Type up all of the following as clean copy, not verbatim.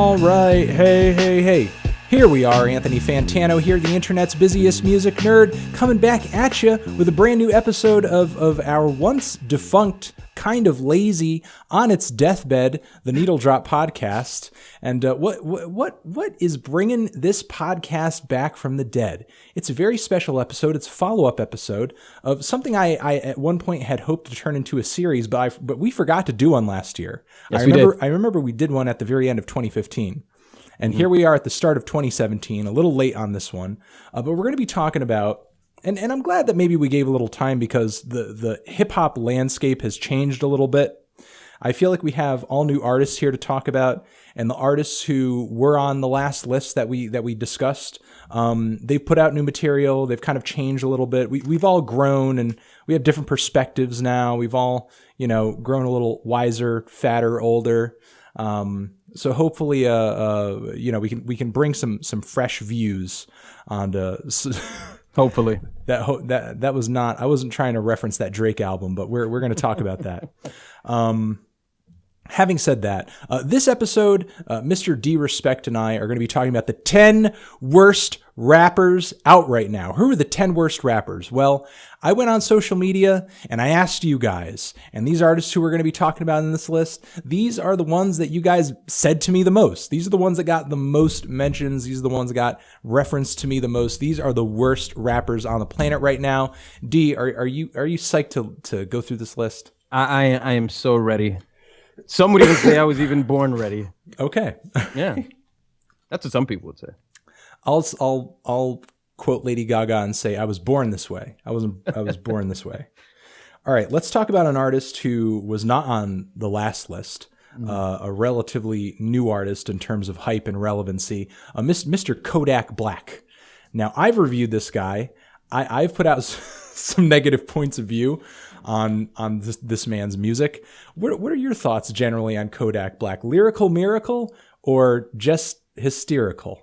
All right, hey. Here we are, Anthony Fantano here, the internet's busiest music nerd, coming back at you with a brand new episode of our once defunct, kind of lazy, on its deathbed, the Needle Drop Podcast. And what is bringing this podcast back from the dead? It's a very special episode. It's a follow-up episode of something I at one point had hoped to turn into a series, but we forgot to do one last year. Yes, I remember we did one at the very end of 2015. And here we are at the start of 2017, a little late on this one, but we're going to be talking about, and I'm glad that maybe we gave a little time because the hip-hop landscape has changed a little bit. I feel like we have all new artists here to talk about, and the artists who were on the last list that we discussed, they've put out new material, they've kind of changed a little bit. We've all grown, and we have different perspectives now. We've all, grown a little wiser, fatter, older. So hopefully, we can bring some fresh views onto. Hopefully, that was not. I wasn't trying to reference that Drake album, but we're going to talk about that. Having said that, this episode, Mr. D-Respect and I are going to be talking about the 10 worst rappers out right now. Who are the 10 worst rappers? Well, I went on social media and I asked you guys, and these artists who we're going to be talking about in this list, these are the ones that you guys said to me the most. These are the ones that got the most mentions. These are the ones that got referenced to me the most. These are the worst rappers on the planet right now. D, are you psyched to go through this list? I am so ready. Some would even say I was even born ready. Okay. Yeah. That's what some people would say. I'll quote Lady Gaga and say I was born this way. I was born this way. All right, let's talk about an artist who was not on the last list. A relatively new artist in terms of hype and relevancy, Mr. Kodak Black. Now, I've reviewed this guy. I've put out some negative points of view on this man's music. What are your thoughts generally on Kodak Black? Lyrical miracle or just hysterical?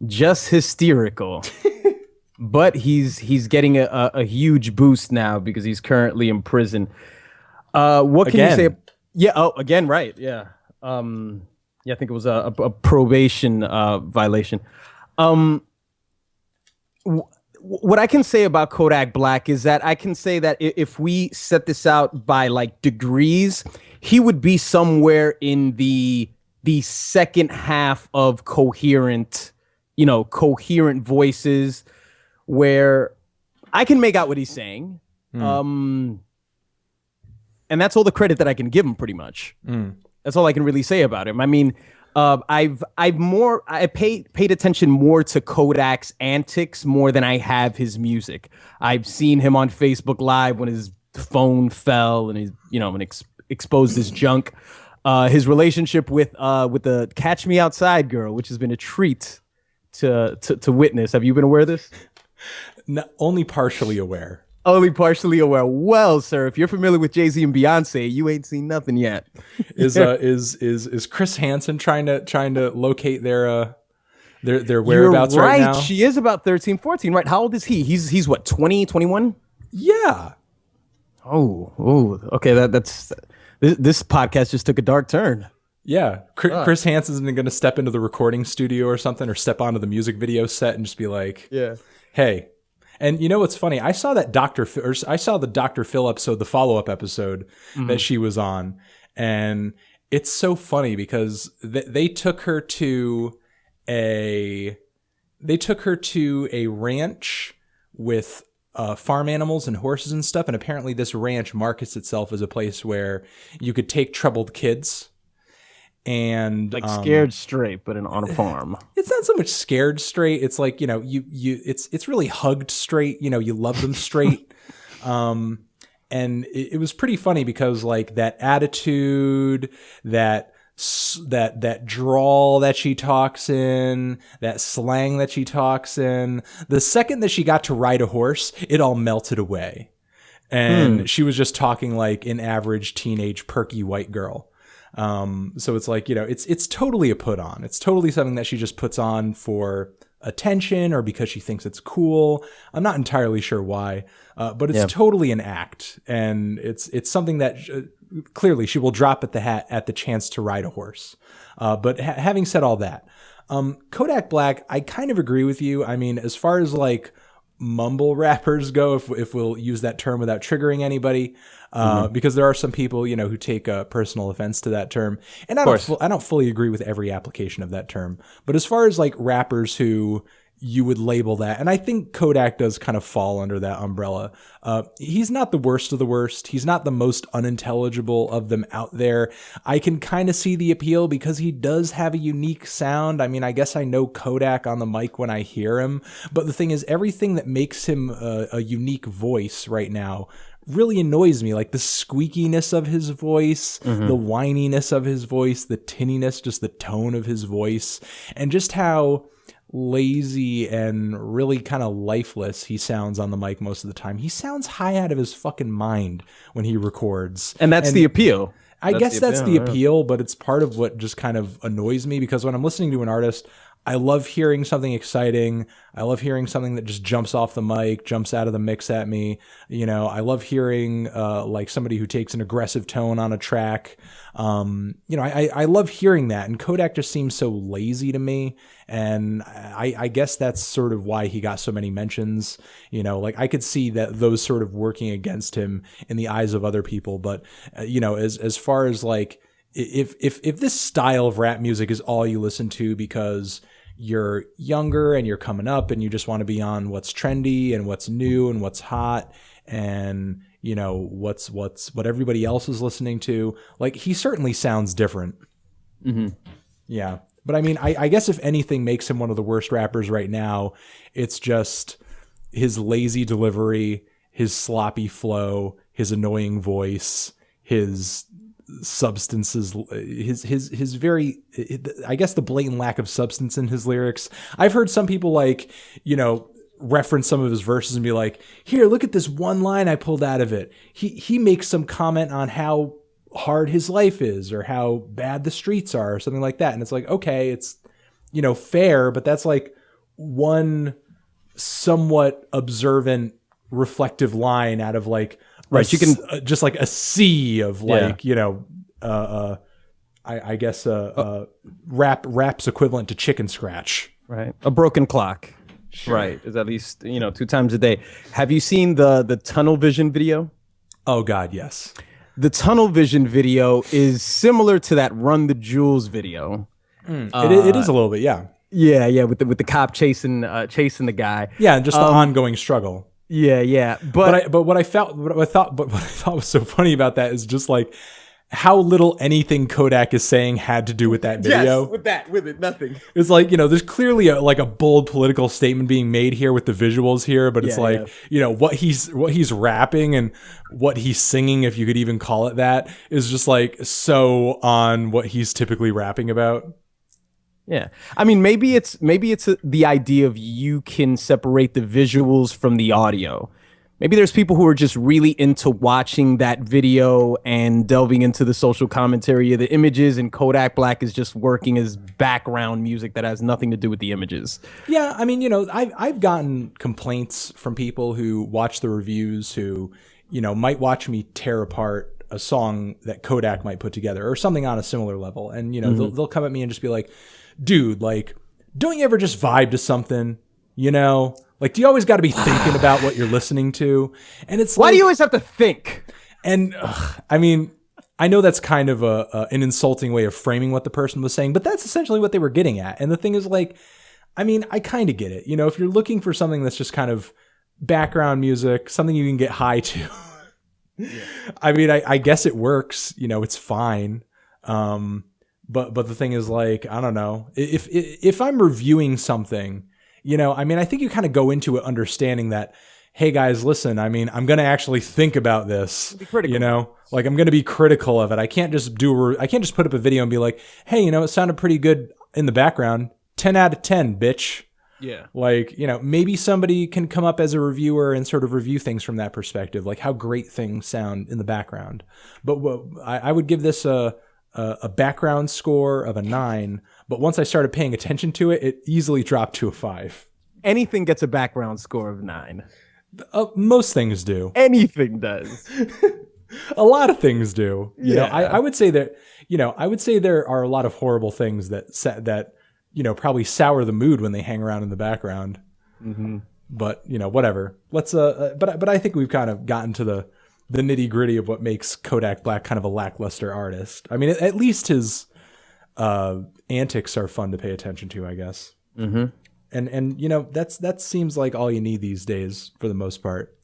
Just hysterical. But he's getting a huge boost now because he's currently in prison. What can you say? Yeah. Oh, again, right. Yeah. I think it was a probation violation. What I can say about Kodak Black is that I can say that if we set this out by like degrees, he would be somewhere in the second half of coherent voices where I can make out what he's saying. And that's all the credit that I can give him pretty much. That's all I can really say about him. I mean, I paid attention more to Kodak's antics more than I have his music. I've seen him on Facebook Live when his phone fell and he's exposed his junk. His relationship with the Catch Me Outside girl, which has been a treat to witness. Have you been aware of this? No, only partially aware. Only partially aware. Well, sir, if you're familiar with Jay-Z and Beyonce, you ain't seen nothing yet. Is Chris Hansen trying to locate their whereabouts right now? She is about 13, 14, right? How old is he? He's what, 20, 21? Yeah. Oh, okay. That's this podcast just took a dark turn. Yeah. Chris Hansen's going to step into the recording studio or something, or step onto the music video set and just be like, yeah, hey. And you know what's funny? I saw the Dr. Phil episode, the follow-up episode that she was on, and it's so funny because they took her to a ranch with farm animals and horses and stuff, and apparently this ranch markets itself as a place where you could take troubled kids. And like scared straight, but on a farm. It's not so much scared straight. It's like, it's really hugged straight. You love them straight. And it was pretty funny because like that attitude, that drawl that she talks in, that slang that she talks in, the second that she got to ride a horse, it all melted away. And she was just talking like an average teenage perky white girl. So it's like, it's totally a put on. It's totally something that she just puts on for attention or because she thinks it's cool. I'm not entirely sure why, but it's totally an act. And it's something that clearly she will drop at the hat at the chance to ride a horse. But having said all that, Kodak Black, I kind of agree with you. I mean, as far as like mumble rappers go, if we'll use that term without triggering anybody, because there are some people, you know, who take personal offense to that term, and I don't fully agree with every application of that term. But as far as like rappers who you would label that, and I think Kodak does kind of fall under that umbrella. He's not the worst of the worst. He's not the most unintelligible of them out there. I can kind of see the appeal because he does have a unique sound. I mean, I guess I know Kodak on the mic when I hear him, but the thing is, everything that makes him a unique voice right now really annoys me. Like the squeakiness of his voice, the whininess of his voice, the tinniness, just the tone of his voice, and just how lazy and really kind of lifeless he sounds on the mic most of the time. He sounds high out of his fucking mind when he records. And that's the appeal. I guess that's the appeal, but it's part of what just kind of annoys me, because when I'm listening to an artist, I love hearing something exciting. I love hearing something that just jumps off the mic, jumps out of the mix at me. You know, I love hearing like somebody who takes an aggressive tone on a track. You know, I love hearing that. And Kodak just seems so lazy to me. And I guess that's sort of why he got so many mentions. You know, like I could see that those sort of working against him in the eyes of other people. But, you know, as far as like, if this style of rap music is all you listen to because you're younger and you're coming up and you just want to be on what's trendy and what's new and what's hot and, you know, what everybody else is listening to, like, he certainly sounds different. Yeah. But I mean, I guess if anything makes him one of the worst rappers right now, it's just his lazy delivery, his sloppy flow, his annoying voice, his substances, his very, I guess, the blatant lack of substance in his lyrics. I've heard some people, like, you know, reference some of his verses and be like, here, look at this one line I pulled out of it. He makes some comment on how hard his life is or how bad the streets are or something like that. And it's like, okay, it's, you know, fair, but that's like one somewhat observant, reflective line out of like, right, you can just like a sea of like, you know, I guess rap's equivalent to chicken scratch. Right, a broken clock. Sure. Right, is at least, you know, 2 times a day. Have you seen the tunnel vision video? Oh God, yes. The tunnel vision video is similar to that Run the Jewels video. It is a little bit, yeah. Yeah, with the cop chasing the guy. Yeah, and just the ongoing struggle. Yeah. But what I thought was so funny about that is just like how little anything Kodak is saying had to do with that video. Yes, with it, nothing. It's like, you know, there's clearly a bold political statement being made here with the visuals here, but it's you know, what he's rapping and what he's singing, if you could even call it that, is just like so on what he's typically rapping about. Yeah. I mean, maybe it's the idea of you can separate the visuals from the audio. Maybe there's people who are just really into watching that video and delving into the social commentary of the images, and Kodak Black is just working as background music that has nothing to do with the images. Yeah, I mean, you know, I've gotten complaints from people who watch the reviews who, you know, might watch me tear apart a song that Kodak might put together or something on a similar level. And, you know, they'll come at me and just be like, dude, like, don't you ever just vibe to something, you know? Like, do you always got to be thinking about what you're listening to? And it's why do you always have to think? And I mean, I know that's kind of an insulting way of framing what the person was saying, but that's essentially what they were getting at. And the thing is, like, I mean, I kind of get it. You know, if you're looking for something that's just kind of background music, something you can get high to, I mean, I guess it works. You know, it's fine. But the thing is, like, I don't know, if I'm reviewing something, you know, I mean, I think you kind of go into it understanding that, hey guys, listen, I mean, I'm going to actually think about this, you know, like I'm going to be critical of it. I can't just put up a video and be like, hey, you know, it sounded pretty good in the background. 10 out of 10, bitch. Yeah. Like, you know, maybe somebody can come up as a reviewer and sort of review things from that perspective, like how great things sound in the background. But I would give this a background score of a 9, but once I started paying attention to it, it easily dropped to a 5. Anything gets a background score of 9. Most things do. Anything does. A lot of things do. You know, Yeah. I would say that, I would say there are a lot of horrible things that probably sour the mood when they hang around in the background. Mm-hmm. But, whatever. Let's, but I think we've kind of gotten to the nitty gritty of what makes Kodak Black kind of a lackluster artist. I mean, at least his antics are fun to pay attention to, I guess. Mm-hmm. And that seems like all you need these days for the most part.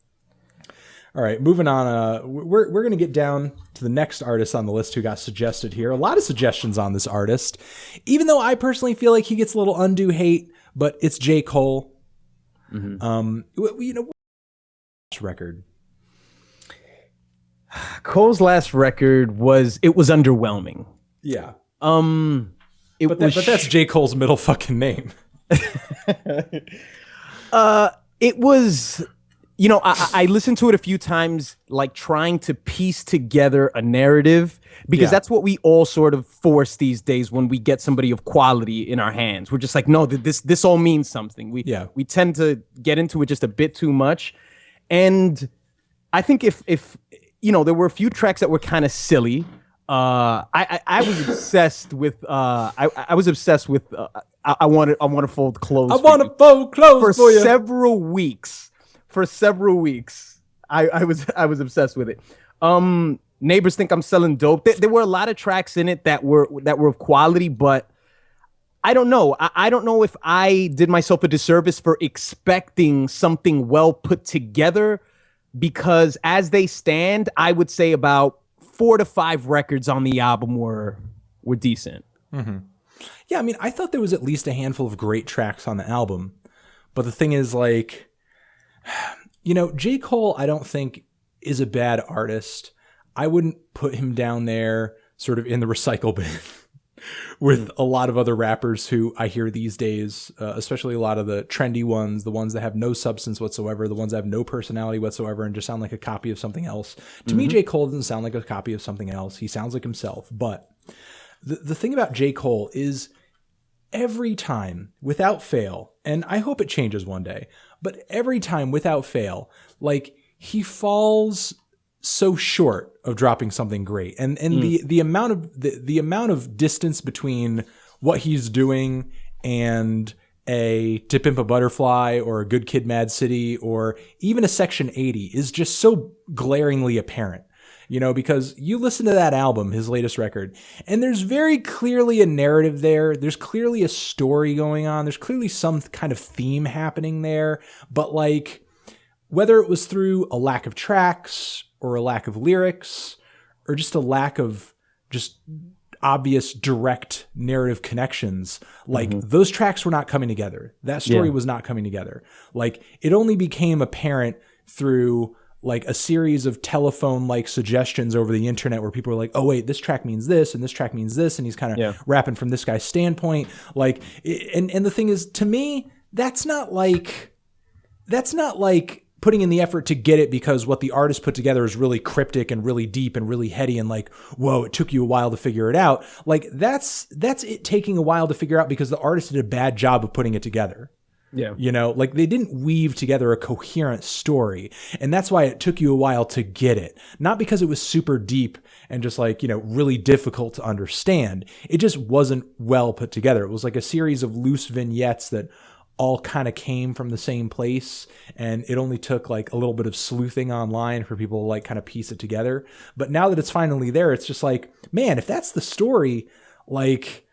All right, moving on. We're going to get down to the next artist on the list who got suggested here. A lot of suggestions on this artist, even though I personally feel like he gets a little undue hate, but it's J. Cole. Mm-hmm. Record. Cole's last record was underwhelming. Yeah. But that's J. Cole's middle fucking name. It was, I listened to it a few times, like trying to piece together a narrative, because that's what we all sort of force these days when we get somebody of quality in our hands. We're just like, no, this all means something. We tend to get into it just a bit too much. And I think if there were a few tracks that were kind of silly. I was obsessed with I want to fold clothes. I want to fold clothes for you. Several weeks. For several weeks, I was obsessed with it. Neighbors Think I'm Selling Dope. There were a lot of tracks in it that were of quality, but I don't know. I don't know if I did myself a disservice for expecting something well put together, because as they stand, I would say about 4 to 5 records on the album were decent. Mm-hmm. Yeah, I mean, I thought there was at least a handful of great tracks on the album. But the thing is, like, J. Cole, I don't think is a bad artist. I wouldn't put him down there sort of in the recycle bin with a lot of other rappers who I hear these days, especially a lot of the trendy ones, the ones that have no substance whatsoever, the ones that have no personality whatsoever and just sound like a copy of something else. To me, J. Cole doesn't sound like a copy of something else. He sounds like himself. But the thing about J. Cole is every time, without fail, and I hope it changes one day, but every time without fail, like, he falls so short of dropping something great, and the amount of distance between what he's doing and a To Pimp a Butterfly or a Good Kid, Mad City or even a Section 80 is just so glaringly apparent. Because you listen to that album, his latest record, and there's very clearly a narrative there. There's clearly a story going on. There's clearly some kind of theme happening there. But, like, whether it was through a lack of tracks or a lack of lyrics or just a lack of just obvious direct narrative connections, like, those tracks were not coming together. That story was not coming together. Like, it only became apparent through, like, a series of telephone-like suggestions over the internet where people were like, oh, wait, this track means this, and this track means this, and he's kind of rapping from this guy's standpoint. Like, and the thing is, to me, that's not like putting in the effort to get it because what the artist put together is really cryptic and really deep and really heady and like, whoa, it took you a while to figure it out. Like, that's it taking a while to figure out because the artist did a bad job of putting it together. Yeah. Like, they didn't weave together a coherent story. And that's why it took you a while to get it. Not because it was super deep and just like, really difficult to understand. It just wasn't well put together. It was like a series of loose vignettes that all kind of came from the same place. And it only took like a little bit of sleuthing online for people to like kind of piece it together. But now that it's finally there, it's just like, man, if that's the story, like,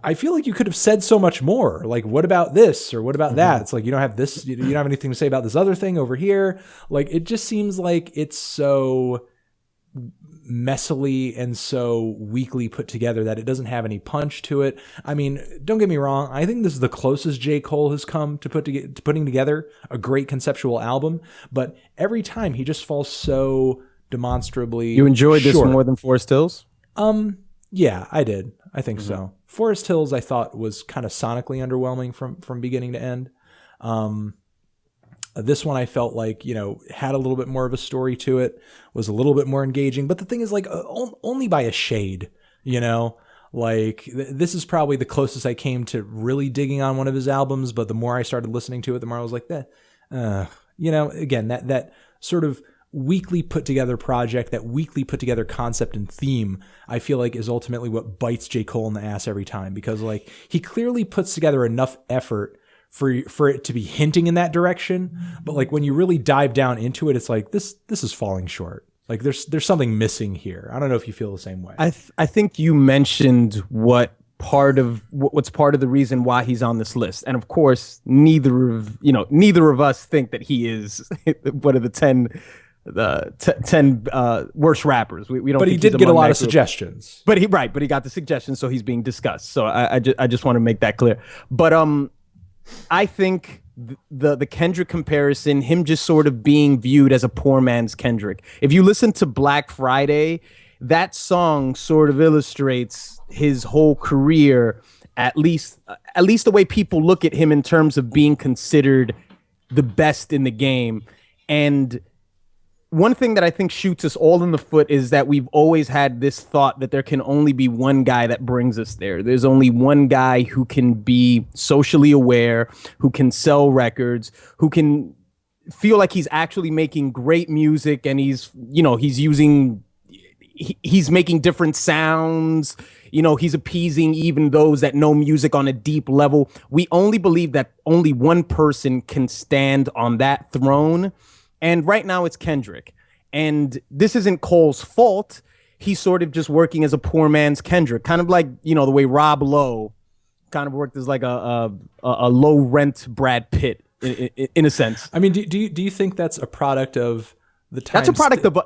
I feel like you could have said so much more. Like, what about this or what about that? It's like, you don't have this, you don't have anything to say about this other thing over here. Like, it just seems like it's so messily and so weakly put together that it doesn't have any punch to it. I mean, don't get me wrong. I think this is the closest J. Cole has come to putting together a great conceptual album. But every time he just falls so demonstrably You enjoyed short. this more than Forest Hills? Yeah, I did. I think so. Forest Hills, I thought, was kind of sonically underwhelming from beginning to end. This one I felt like, had a little bit more of a story to it, was a little bit more engaging. But the thing is, like, only by a shade, Like, this is probably the closest I came to really digging on one of his albums. But the more I started listening to it, the more I was like, again, that sort of weakly put together project, that weakly put together concept and theme, I feel like is ultimately what bites J. Cole in the ass every time, because like he clearly puts together enough effort for it to be hinting in that direction, but like when you really dive down into it, it's like this is falling short. Like there's something missing here. I don't know if you feel the same way. I think you mentioned what's part of the reason why he's on this list, and of course, neither of us think that he is one of the 10 worst rappers. We don't. But he did get a lot of suggestions. But he got the suggestions, so he's being discussed. So I just want to make that clear. But I think the Kendrick comparison, him just sort of being viewed as a poor man's Kendrick. If you listen to Black Friday, that song sort of illustrates his whole career, at least the way people look at him in terms of being considered the best in the game. And one thing that I think shoots us all in the foot is that we've always had this thought that there can only be one guy that brings us there. There's only one guy who can be socially aware, who can sell records, who can feel like he's actually making great music, and he's making different sounds. He's appeasing even those that know music on a deep level. We only believe that only one person can stand on that throne. And right now it's Kendrick. And this isn't Cole's fault. He's sort of just working as a poor man's Kendrick, kind of like, the way Rob Lowe kind of worked as like a low rent Brad Pitt in a sense. I mean, do you think that's a product of the times? That's a product of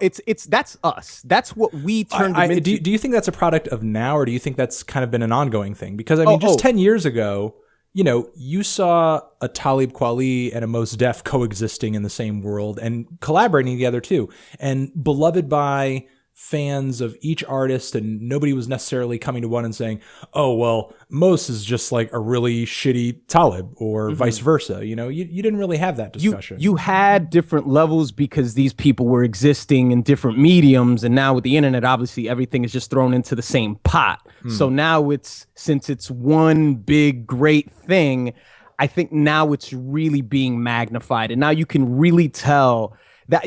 that's us. That's what we turned him into. Do you think that's a product of now, or do you think that's kind of been an ongoing thing? Because I mean, just 10 years ago, you saw a Talib Kweli and a Mos Def coexisting in the same world and collaborating together too, and beloved by fans of each artist, and nobody was necessarily coming to one and saying, oh, well, Mos is just like a really shitty Talib, or vice versa. You didn't really have that discussion. You had different levels because these people were existing in different mediums, and now with the internet, obviously everything is just thrown into the same pot. So now since it's one big great thing, I think now it's really being magnified, and now you can really tell that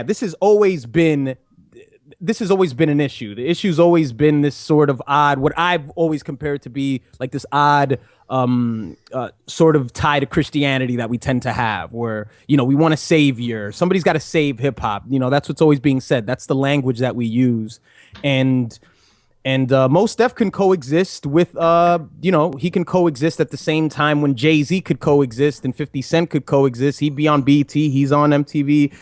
this has always been an issue. The issue's always been this sort of odd, what I've always compared to be like this odd sort of tie to Christianity that we tend to have, where, we want a savior. Somebody's got to save hip hop. That's what's always being said. That's the language that we use. And Mos Def can coexist with, he can coexist at the same time when Jay-Z could coexist and 50 Cent could coexist. He'd be on BET. He's on MTV.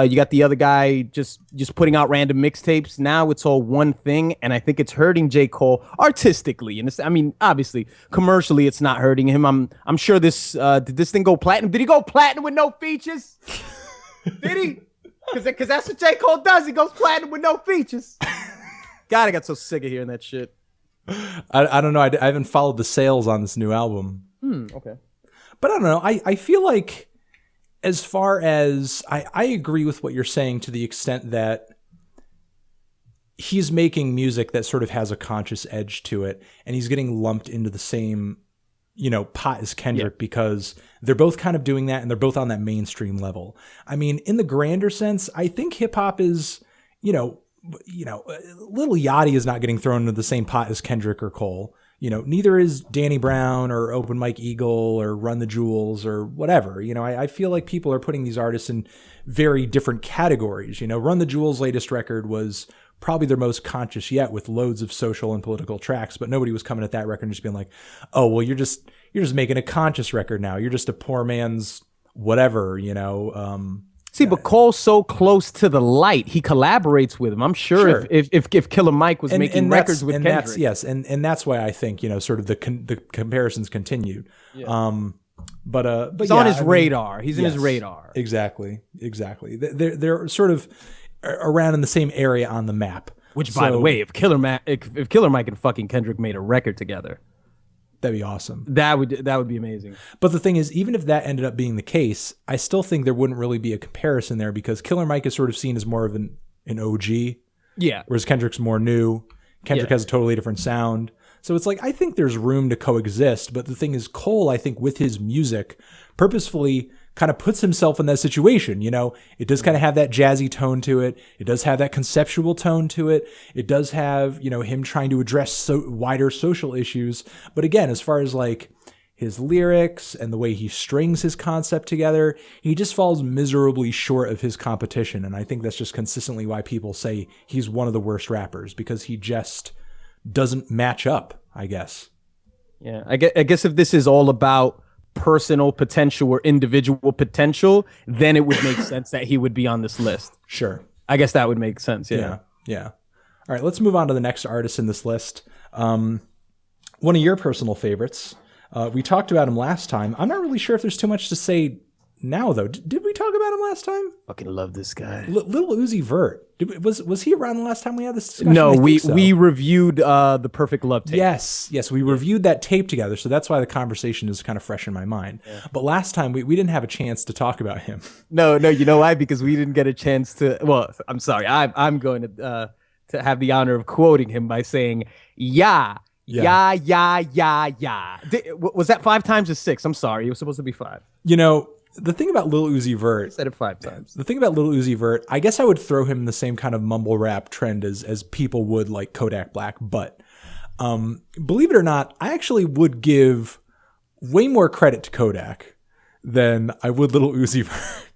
You got the other guy just putting out random mixtapes. Now it's all one thing, and I think it's hurting J. Cole artistically. And obviously, commercially, it's not hurting him. I'm sure this did this thing go platinum? Did he go platinum with no features? Did he? Because that's what J. Cole does. He goes platinum with no features. God, I got so sick of hearing that shit. I don't know. I haven't followed the sales on this new album. Okay. But I don't know. I feel like, as far as I agree with what you're saying to the extent that he's making music that sort of has a conscious edge to it, and he's getting lumped into the same, pot as Kendrick, because they're both kind of doing that, and they're both on that mainstream level. I mean, in the grander sense, I think hip hop is, Lil Yachty is not getting thrown into the same pot as Kendrick or Cole. Neither is Danny Brown or Open Mike Eagle or Run the Jewels or whatever. I feel like people are putting these artists in very different categories. Run the Jewels' latest record was probably their most conscious yet, with loads of social and political tracks, but nobody was coming at that record and just being like, oh, well, you're just making a conscious record now. You're just a poor man's whatever, See, but Cole's so close to the light. He collaborates with him. I'm sure. If Killer Mike was making records with Kendrick. And that's why I think, sort of the comparisons continued. Yeah. But he's on his radar. He's in his radar. Exactly. They're sort of around in the same area on the map. Which, by the way, if Killer Mike and fucking Kendrick made a record together, that'd be awesome. That would be amazing. But the thing is, even if that ended up being the case, I still think there wouldn't really be a comparison there, because Killer Mike is sort of seen as more of an OG. Yeah. Whereas Kendrick's more new. Kendrick has a totally different sound. So it's like, I think there's room to coexist. But the thing is, Cole, I think with his music, purposefully kind of puts himself in that situation. You know, it does kind of have that jazzy tone to it. It does have that conceptual tone to it. It does have, you know, him trying to address wider social issues. But again, as far as like his lyrics and the way he strings his concept together, he just falls miserably short of his competition. And I think that's just consistently why people say he's one of the worst rappers, because he just doesn't match up, I guess. Yeah, I guess if this is all about personal potential or individual potential, then it would make sense that he would be on this list. Sure. I guess that would make sense. Yeah. All right, let's move on to the next artist in this list. One of your personal favorites. We talked about him last time. I'm not really sure if there's too much to say now, though. Did we talk about him last time? Fucking love this guy. Lil Uzi Vert. Was he around the last time we had this discussion? No, we reviewed the Perfect Love tape. Yes, we reviewed that tape together, so that's why the conversation is kind of fresh in my mind. Yeah. But last time we didn't have a chance to talk about him. No, you know why? Because we didn't get a chance to. Well, I'm sorry. I'm going to have the honor of quoting him by saying, Yeah. Was that 5 times or 6? I'm sorry. It was supposed to be 5. You know, the thing about Lil Uzi Vert... I said it 5 times. The thing about Lil Uzi Vert, I guess I would throw him in the same kind of mumble rap trend as people would like Kodak Black. But believe it or not, I actually would give way more credit to Kodak than I would Lil Uzi Vert.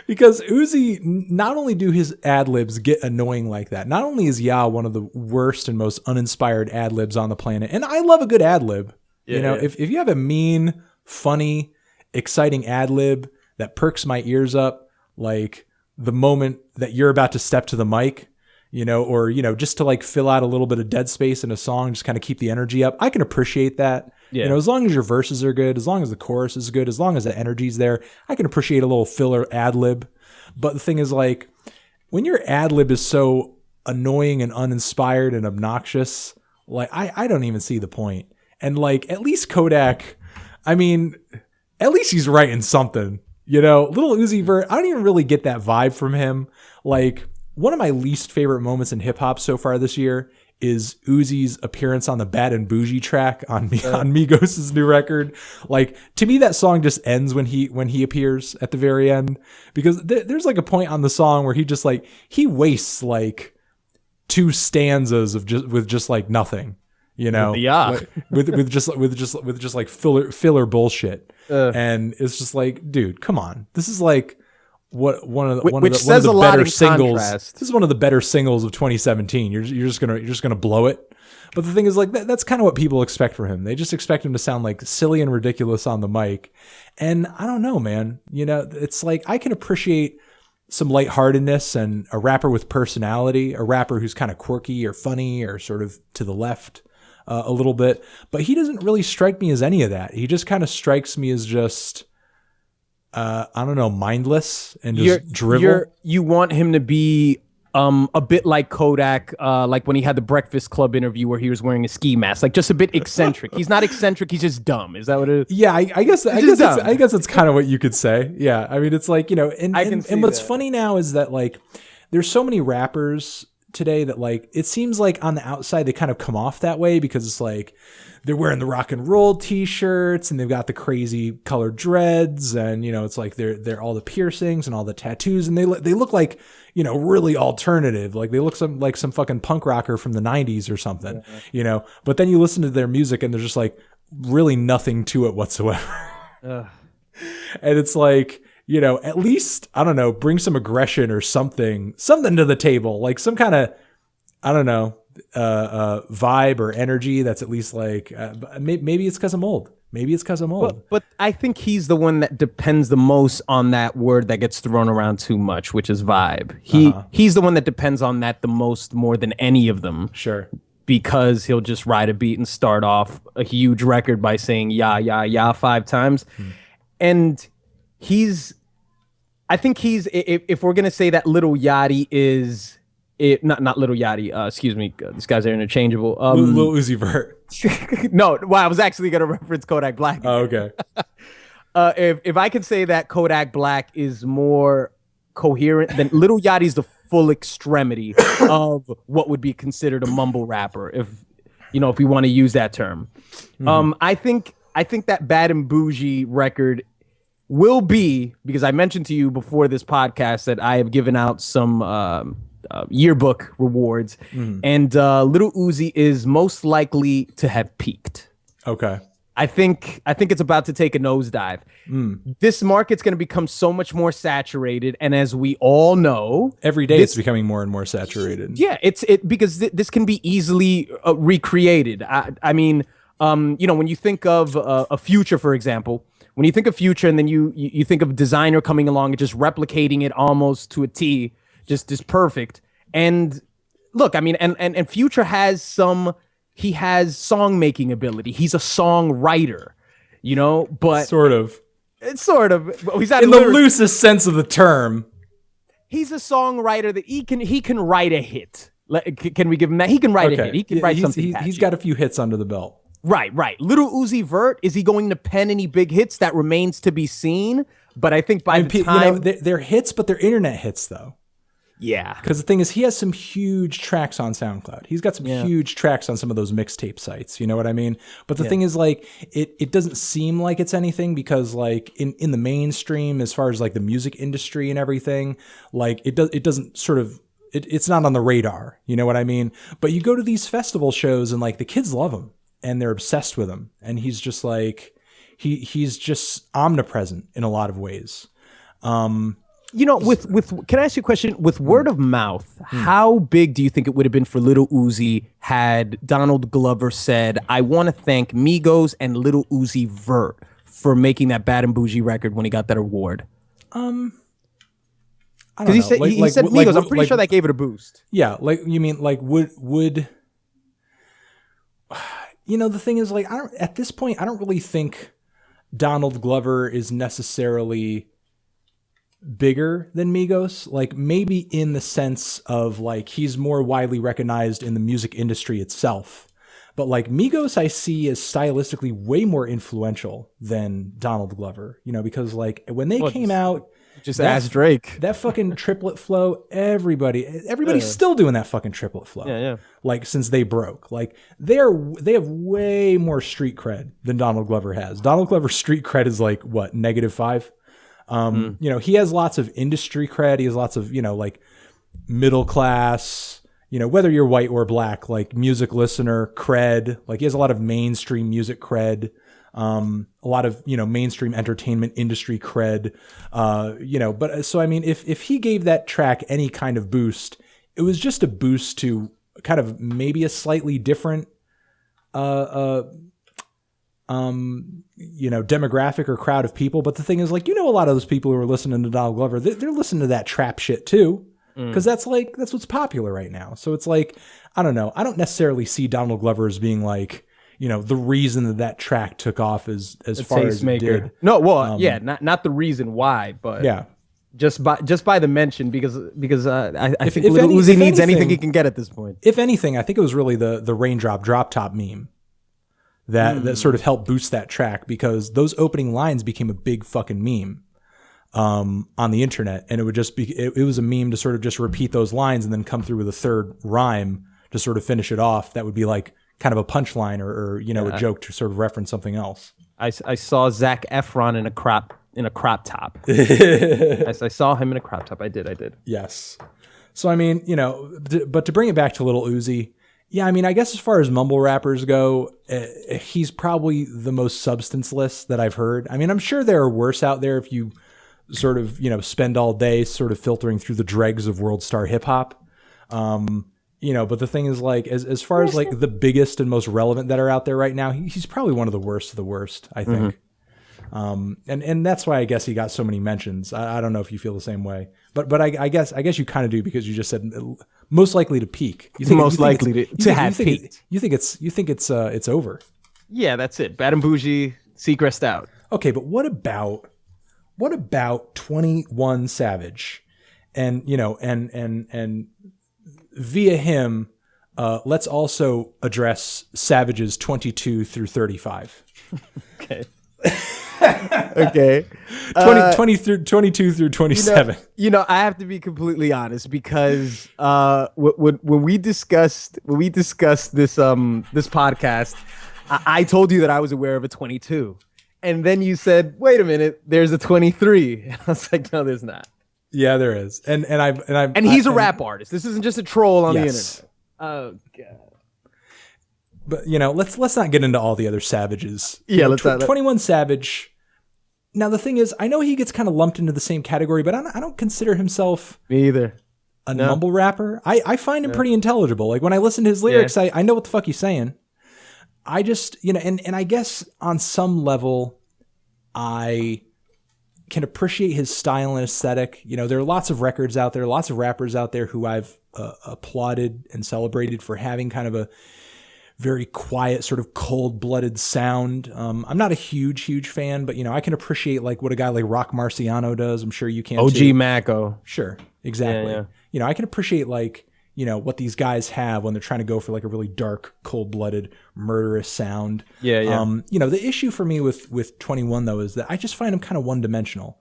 Because Uzi, not only do his ad-libs get annoying like that, not only is Ya one of the worst and most uninspired ad-libs on the planet, and I love a good ad-lib. Yeah, you know, if you have a mean, funny, exciting ad-lib that perks my ears up, like the moment that you're about to step to the mic, you know, or, you know, just to like fill out a little bit of dead space in a song, just kind of keep the energy up. I can appreciate that. Yeah. You know, as long as your verses are good, as long as the chorus is good, as long as the energy's there, I can appreciate a little filler ad lib. But the thing is, like, when your ad lib is so annoying and uninspired and obnoxious, like, I don't even see the point. And like, at least Kodak, I mean, at least he's writing something, you know. Lil Uzi Vert, I don't even really get that vibe from him. Like, one of my least favorite moments in hip hop so far this year is Uzi's appearance on the Bad and Bougie track on Migos' new record. Like, to me, that song just ends when he appears at the very end, because there's like a point on the song where he wastes like 2 stanzas of just like nothing, you know, with just like filler bullshit, and it's just like, dude, come on, this is like one of the better singles. This is one of the better singles of 2017. You're just gonna blow it. But the thing is, like, that's kind of what people expect from him. They just expect him to sound like silly and ridiculous on the mic. And I don't know, man. You know, it's like, I can appreciate some lightheartedness and a rapper with personality, a rapper who's kind of quirky or funny or sort of to the left a little bit. But he doesn't really strike me as any of that. He just kind of strikes me as just, I don't know, mindless and just drivel. You want him to be a bit like Kodak, like when he had the Breakfast Club interview where he was wearing a ski mask, like just a bit eccentric. He's not eccentric, he's just dumb. Is that what it is? Yeah, I guess that's kind of what you could say. Yeah, I mean, it's like, you know, and what's funny now is that, like, there's so many rappers today that, like, it seems like on the outside they kind of come off that way, because it's like they're wearing the rock and roll t-shirts and they've got the crazy colored dreads, and, you know, it's like they're all the piercings and all the tattoos, and they look like, you know, really alternative, like they look like some fucking punk rocker from the 90s or something, you know. But then you listen to their music and there's just like really nothing to it whatsoever. And it's like, you know, at least, I don't know, bring some aggression or something to the table, like some kind of, I don't know, vibe or energy that's at least like, maybe it's because I'm old. But I think he's the one that depends the most on that word that gets thrown around too much, which is vibe. He's the one that depends on that the most, more than any of them. Sure. Because he'll just ride a beat and start off a huge record by saying yeah 5 times. And I think he's, if we're going to say that Lil Yachty is, not Lil Yachty, excuse me, these guys are interchangeable. Lil Uzi Vert. No, well, I was actually going to reference Kodak Black. Oh, okay. If I could say that Kodak Black is more coherent, then Lil Yachty's the full extremity of what would be considered a mumble rapper, if we want to use that term. I think that Bad and Bougie record will be, because I mentioned to you before this podcast that I have given out some yearbook rewards, and Lil Uzi is most likely to have peaked. Okay. I think it's about to take a nosedive. This market's going to become so much more saturated, and as we all know, every day it's becoming more and more saturated. Yeah, because this can be easily recreated. I mean, when you think of a Future, for example, when you think of Future, and then you think of designer coming along and just replicating it almost to a T, just perfect. And look, I mean, and Future has he has song making ability. He's a songwriter, but sort of. It's sort of. He's not in the loosest sense of the term. He's a songwriter that he can write a hit. Can we give him that? He can write a hit. He can write something catchy. He's got a few hits under the belt. Right. Lil Uzi Vert, is he going to pen any big hits? That remains to be seen. But I think by the time they're hits, but they're internet hits though. Yeah. Because the thing is, he has some huge tracks on SoundCloud. He's got some huge tracks on some of those mixtape sites. You know what I mean? But the thing is, like, it doesn't seem like it's anything because, like, in the mainstream, as far as like the music industry and everything, like it doesn't sort of. It's not on the radar. You know what I mean? But you go to these festival shows and like the kids love him and they're obsessed with him. And he's just like, he's just omnipresent in a lot of ways. Can I ask you a question? With word of mouth, how big do you think it would have been for Lil Uzi had Donald Glover said, "I want to thank Migos and Lil Uzi Vert for making that Bad and Bougie record when he got that award"? I don't know. He said Migos. I'm pretty sure that gave it a boost. Yeah, like you mean like would the thing is, like, at this point I don't really think Donald Glover is necessarily bigger than Migos, like maybe in the sense of like he's more widely recognized in the music industry itself, but like Migos I see as stylistically way more influential than Donald Glover, because like when they came out, just ask Drake, that fucking triplet flow, everybody's still doing that fucking triplet flow. Yeah. Like since they broke, like they have way more street cred than Donald Glover has. Donald Glover's street cred is like what, -5. He has lots of industry cred. He has lots of, like middle class, whether you're white or black, like music listener cred. Like he has a lot of mainstream music cred, a lot of, mainstream entertainment industry cred, but so, I mean, if he gave that track any kind of boost, it was just a boost to kind of maybe a slightly different, demographic or crowd of people. But the thing is, like, a lot of those people who are listening to Donald Glover, they're listening to that trap shit too, because that's what's popular right now. So it's like, I don't know. I don't necessarily see Donald Glover as being like, the reason that track took off as far as it did. No, well, not the reason why, but yeah, just by the mention, because I think Lil Uzi needs anything he can get at this point. If anything, I think it was really the raindrop drop top meme that sort of helped boost that track, because those opening lines became a big fucking meme on the internet, and it would just be it was a meme to sort of just repeat those lines and then come through with a third rhyme to sort of finish it off. That would be like kind of a punchline or a joke to sort of reference something else. I saw Zac Efron in a crop top. I saw him in a crop top. I did. Yes. So I mean, but to bring it back to Lil Uzi. Yeah, I mean, I guess as far as mumble rappers go, he's probably the most substanceless that I've heard. I mean, I'm sure there are worse out there if you sort of, spend all day sort of filtering through the dregs of world star hip hop. But the thing is, like, as far as like the biggest and most relevant that are out there right now, he's probably one of the worst, I think. And that's why I guess he got so many mentions. I don't know if you feel the same way, but I guess you kind of do, because you just said most likely to peak. You think peaked. You think it's over? Yeah, that's it. Bad and Bougie, Seacrest out. Okay, but what about 21 Savage, and and via him, let's also address Savage's 22 through 35. Okay. Okay. 22 through 27. I have to be completely honest, because when we discussed this podcast, I told you that I was aware of a 22, And then you said, wait a minute, there's a 23. And I was like, no, there's not. Yeah, there is. And he's a rap artist. This isn't just a troll on the internet. Oh God. But let's not get into all the other savages. Yeah, let's not. 21 Savage. Now the thing is, I know he gets kind of lumped into the same category, but I don't consider himself me either a mumble rapper. I find him pretty intelligible. Like when I listen to his lyrics, I know what the fuck he's saying. I just and I guess on some level, I can appreciate his style and aesthetic. There are lots of records out there, lots of rappers out there who I've applauded and celebrated for having kind of a very quiet, sort of cold-blooded sound. I'm not a huge fan, but I can appreciate like what a guy like Rock Marciano does. I'm sure you can. OG too. Macco. Sure, exactly. Yeah. I can appreciate like what these guys have when they're trying to go for like a really dark, cold-blooded, murderous sound. Yeah. The issue for me with 21 though is that I just find him kind of one-dimensional.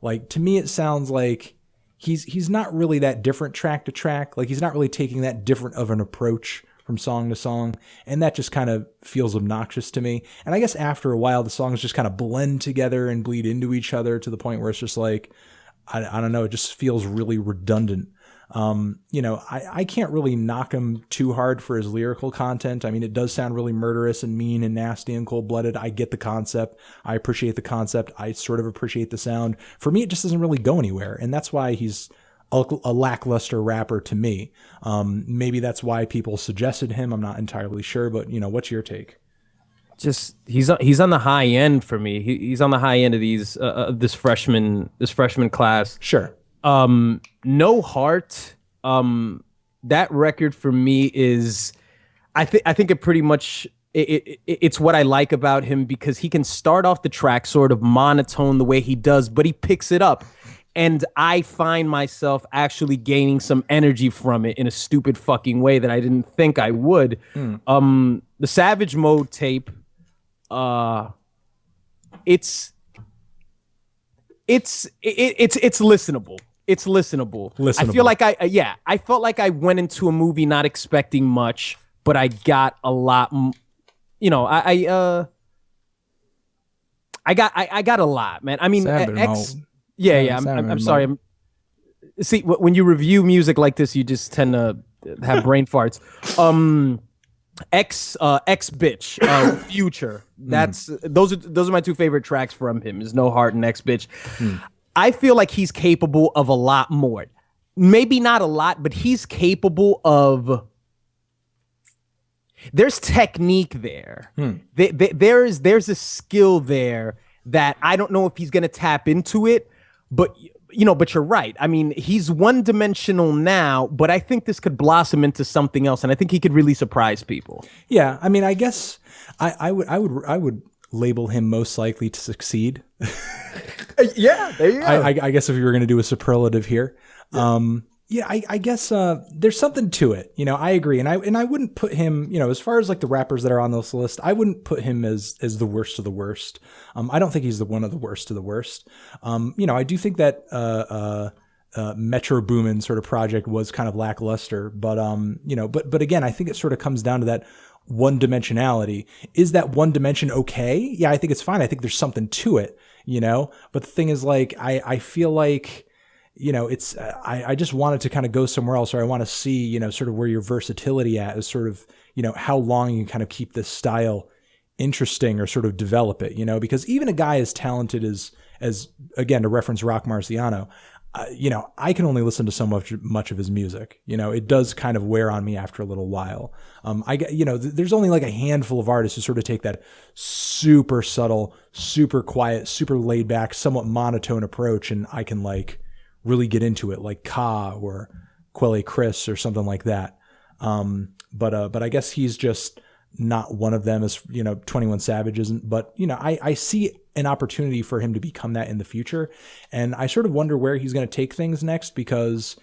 Like to me it sounds like he's not really that different track to track. Like he's not really taking that different of an approach from song to song, and that just kind of feels obnoxious to me. And I guess after a while the songs just kind of blend together and bleed into each other to the point where it's just like I don't know, it just feels really redundant. I can't really knock him too hard for his lyrical content. I mean, it does sound really murderous and mean and nasty and cold-blooded. I get the concept. I appreciate the concept. I sort of appreciate the sound. For me, it just doesn't really go anywhere, and that's why he's a lackluster rapper to me. Maybe that's why people suggested him. I'm not entirely sure, but what's your take? Just he's on the high end for me. He's on the high end of these this freshman class. Sure. No Heart. That record for me is, I think it pretty much it's what I like about him, because he can start off the track sort of monotone the way he does, but he picks it up. And I find myself actually gaining some energy from it in a stupid fucking way that I didn't think I would. The Savage Mode tape, it's listenable. It's listenable. I feel like I felt like I went into a movie not expecting much, but I got a lot. I got a lot, man. I mean, Yeah. I'm sorry. See, when you review music like this, you just tend to have brain farts. X Bitch, Future. Those are my two favorite tracks from him. Is No Heart and X Bitch. I feel like he's capable of a lot more. Maybe not a lot, but he's capable of. There's technique there. There's a skill there that I don't know if he's going to tap into it. But you're right. I mean, he's one-dimensional now, but I think this could blossom into something else, and I think he could really surprise people. Yeah, I mean, I guess I would label him most likely to succeed. Yeah, there you go. I guess if you were going to do a superlative here, I guess there's something to it. I agree, and I wouldn't put him, as far as like the rappers that are on this list, I wouldn't put him as the worst of the worst. I don't think he's one of the worst of the worst. I do think that Metro Boomin sort of project was kind of lackluster, but but again, I think it sort of comes down to that one dimensionality. Is that one dimension okay? Yeah, I think it's fine. I think there's something to it, but the thing is, like, I feel like, it's, I just wanted to kind of go somewhere else, or I want to see, sort of where your versatility at is, sort of, how long you can kind of keep this style interesting or sort of develop it, because even a guy as talented as again, to reference Rock Marciano, I can only listen to so much of his music. It does kind of wear on me after a little while. There's only like a handful of artists who sort of take that super subtle, super quiet, super laid back, somewhat monotone approach, and I can like really get into it, like Ka or Quelle Chris or something like that. But I guess he's just not one of them, as 21 Savage isn't. But I see an opportunity for him to become that in the future, and I sort of wonder where he's going to take things next, because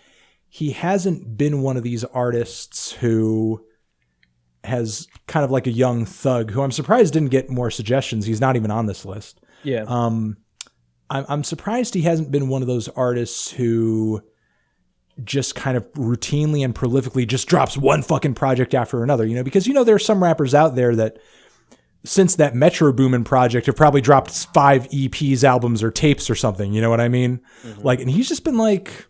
he hasn't been one of these artists who has kind of like a young thug, who I'm surprised didn't get more suggestions. He's not even on this list. Yeah. I'm surprised he hasn't been one of those artists who just kind of routinely and prolifically just drops one fucking project after another, because there are some rappers out there that since that Metro Boomin project have probably dropped 5 EPs, albums, or tapes or something. You know what I mean? Like, and he's just been like,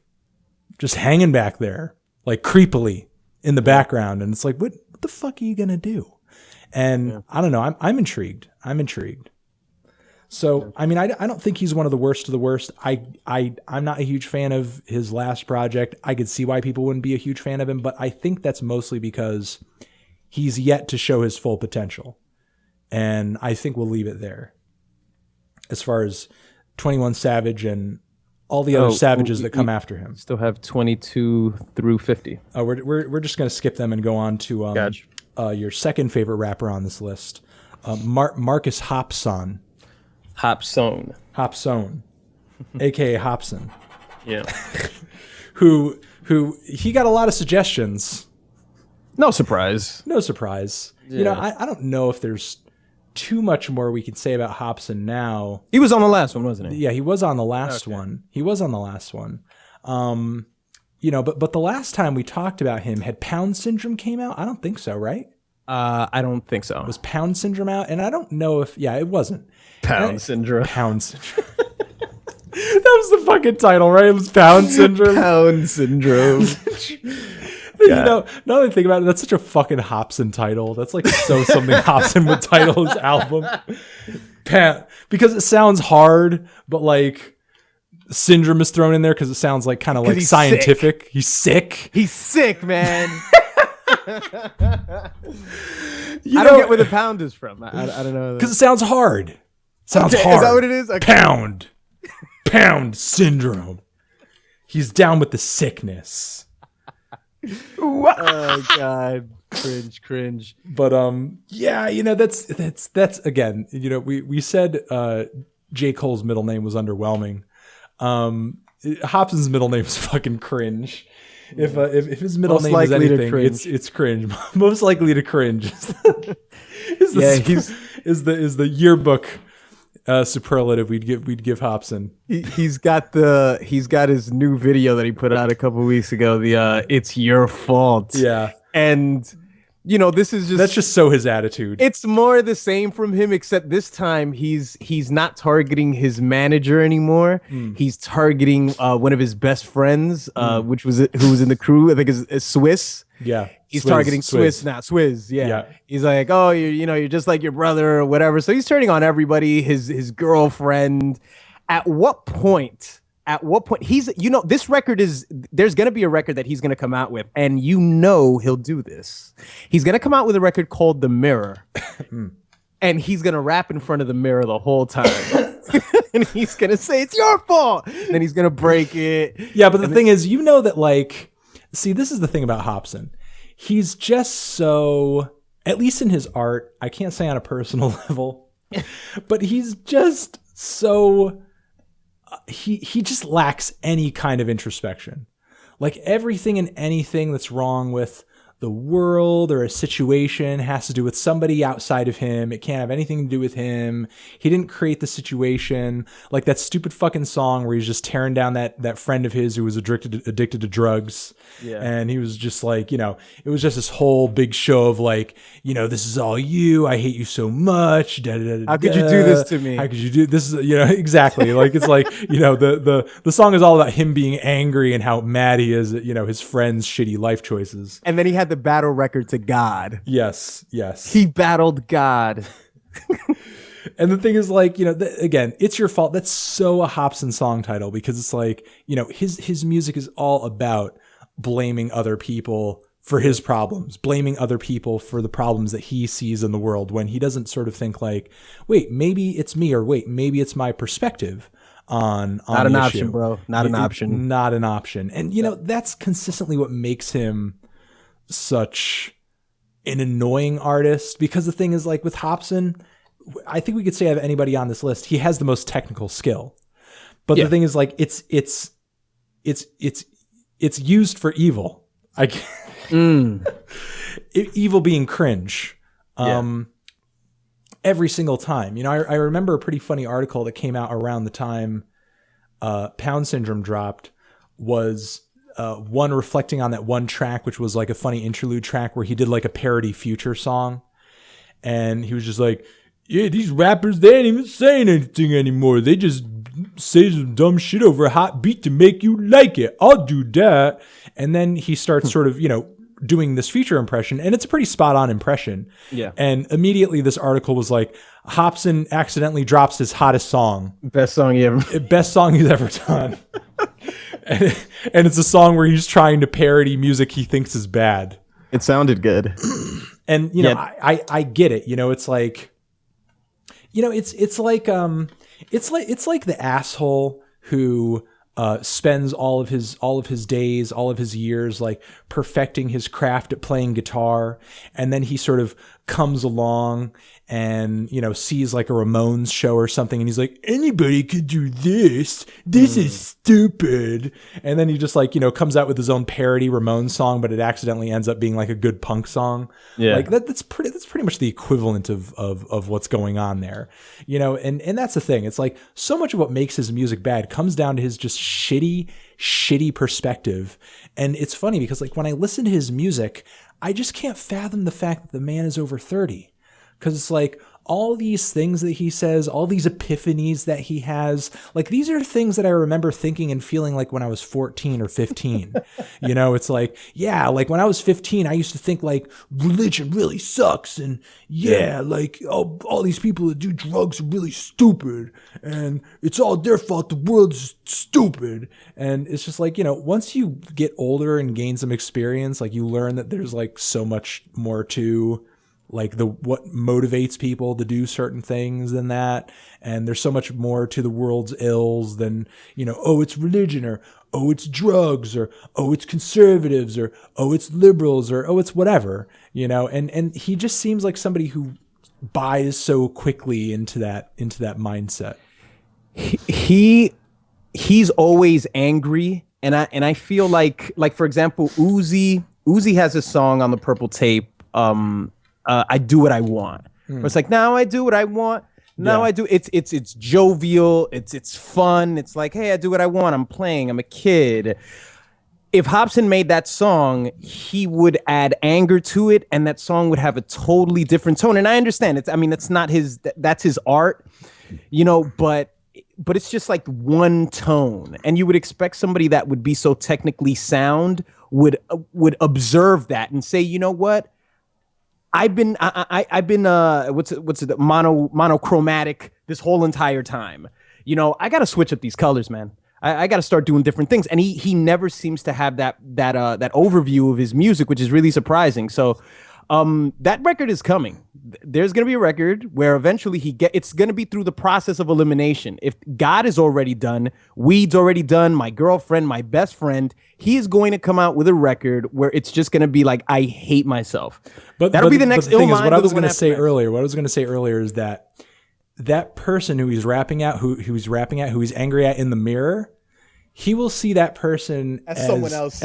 just hanging back there, like creepily in the background. And it's like, what the fuck are you going to do? And I don't know. I'm intrigued. So, I mean, I don't think he's one of the worst of the worst. I'm not a huge fan of his last project. I could see why people wouldn't be a huge fan of him, but I think that's mostly because he's yet to show his full potential. And I think we'll leave it there. As far as 21 Savage and all the other Savages that come after him. Still have 22 through 50. Oh, we're just going to skip them and go on to your second favorite rapper on this list, Marcus Hopsin. Hopson, aka Hopsin. Yeah. who he got a lot of suggestions. No surprise. Yeah. You know, I don't know if there's too much more we could say about Hopsin now. He was on the last one, wasn't he? Yeah, he was on the last one. You know, but the last time we talked about him, had Pound Syndrome came out? I don't think so, right? I don't think so. Was Pound Syndrome out? And I don't know if, it wasn't. Pound Syndrome. That was the fucking title, right? It was Pound Syndrome. Pound Syndrome. You know, now that I think about it, that's such a fucking Hopsin title. That's like so something Hopsin would title his album. Because it sounds hard, but like syndrome is thrown in there because it sounds like kind of like scientific. Sick. He's sick. He's sick, man. I don't get where the pound is from. I don't know. Because it sounds hard. Hard. Is that what it is? Okay. Pound Syndrome. He's down with the sickness. Oh God, cringe. But you know, that's again, you know, we said J. Cole's middle name was underwhelming. Hopsin's middle name is fucking cringe. If his middle name is anything, it's cringe. Most likely to cringe is the yearbook superlative we'd give Hopsin. He's got his new video that he put out a couple weeks ago. The "It's Your Fault." Yeah, and you know, that's just so his attitude. It's more the same from him, except this time he's not targeting his manager anymore. He's targeting one of his best friends, who was in the crew. I think is Swiss. Yeah. He's targeting Swiss, not Swizz. Yeah. He's like, oh, you're just like your brother or whatever. So he's turning on everybody, his girlfriend. At what point this record there's going to be a record that he's going to come out with, and he'll do this. He's going to come out with a record called The Mirror. And he's going to rap in front of the mirror the whole time. And he's going to say, it's your fault. And then he's going to break it. Yeah, but the thing is, you know that, like, see, this is the thing about Hopsin. He's just so, at least in his art, I can't say on a personal level, but he's just so, he just lacks any kind of introspection. Like everything and anything that's wrong with the world or a situation has to do with somebody outside of him. It can't have anything to do with him. He didn't create the situation. Like that stupid fucking song where he's just tearing down that friend of his who was addicted to drugs. Yeah. And he was just like, you know, it was just this whole big show of like, you know, this is all you. I hate you so much. Da, da, da, How could you do this to me? How could you do this? You know, exactly. Like it's like, you know, the song is all about him being angry and how mad he is at, you know, his friend's shitty life choices. And then he had the battle record to God. Yes. He battled God. And the thing is, like, you know, again, It's Your Fault. That's so a Hopsin song title because it's like, you know, his music is all about blaming other people for his problems, blaming other people for the problems that he sees in the world when he doesn't sort of think like, wait, maybe it's me, or wait, maybe it's my perspective on not an the option, issue. bro. Not an option. Not an option. And, you know, that's consistently what makes him such an annoying artist, because the thing is, like, with Hopsin, I think we could say of anybody on this list, he has the most technical skill. But the thing is, like, it's used for evil. Evil being cringe. Every single time. You know, I remember a pretty funny article that came out around the time Pound Syndrome dropped, was one reflecting on that one track, which was like a funny interlude track where he did like a parody Future song. And he was just like, yeah, these rappers, they ain't even saying anything anymore. They just say some dumb shit over a hot beat to make you like it. I'll do that. And then he starts sort of, doing this feature impression, and it's a pretty spot on impression. Yeah. And immediately this article was like, Hopsin accidentally drops his hottest song. Best song he's ever done. and it's a song where he's trying to parody music he thinks is bad. It sounded good. And, I get it. It's like, it's like the asshole who spends all of his days, all of his years, like perfecting his craft at playing guitar. And then he sort of comes along and, sees like a Ramones show or something. And he's like, anybody could do this. This is stupid. And then he just like, comes out with his own parody Ramones song, but it accidentally ends up being like a good punk song. Yeah. Like that's pretty much the equivalent of what's going on there, and that's the thing. It's like so much of what makes his music bad comes down to his just shitty perspective. And it's funny because like when I listen to his music, I just can't fathom the fact that the man is over 30. Because it's like all these things that he says, all these epiphanies that he has, like these are things that I remember thinking and feeling like when I was 14 or 15. It's like, yeah, like when I was 15, I used to think like religion really sucks. And like all these people that do drugs are really stupid. And it's all their fault. The world's stupid. And it's just like, once you get older and gain some experience, like you learn that there's like so much more to like what motivates people to do certain things than that. And there's so much more to the world's ills than, oh, it's religion, or, oh, it's drugs, or, oh, it's conservatives, or, oh, it's liberals, or, oh, it's whatever, and he just seems like somebody who buys so quickly into that mindset. He's always angry. And I feel like for example, Uzi has a song on the Purple Tape, I do what I want. It's like, now I do what I want. Now I do. It's jovial. It's fun. It's like, hey, I do what I want. I'm playing. I'm a kid. If Hopsin made that song, he would add anger to it, and that song would have a totally different tone. And I understand that's not his. That's his art, But it's just like one tone, and you would expect somebody that would be so technically sound would observe that and say, you know what? I've been what's it monochromatic this whole entire time. I got to switch up these colors, man. I got to start doing different things. And he never seems to have that overview of his music, which is really surprising. So that record is coming. There's going to be a record where eventually it's going to be through the process of elimination. If God is already done, Weed's already done, my girlfriend, my best friend, he is going to come out with a record where it's just going to be like, I hate myself. But that'll be the next thing is, what I was going to say earlier is that person who he's rapping at, who he's angry at in the mirror, he will see that person as someone else.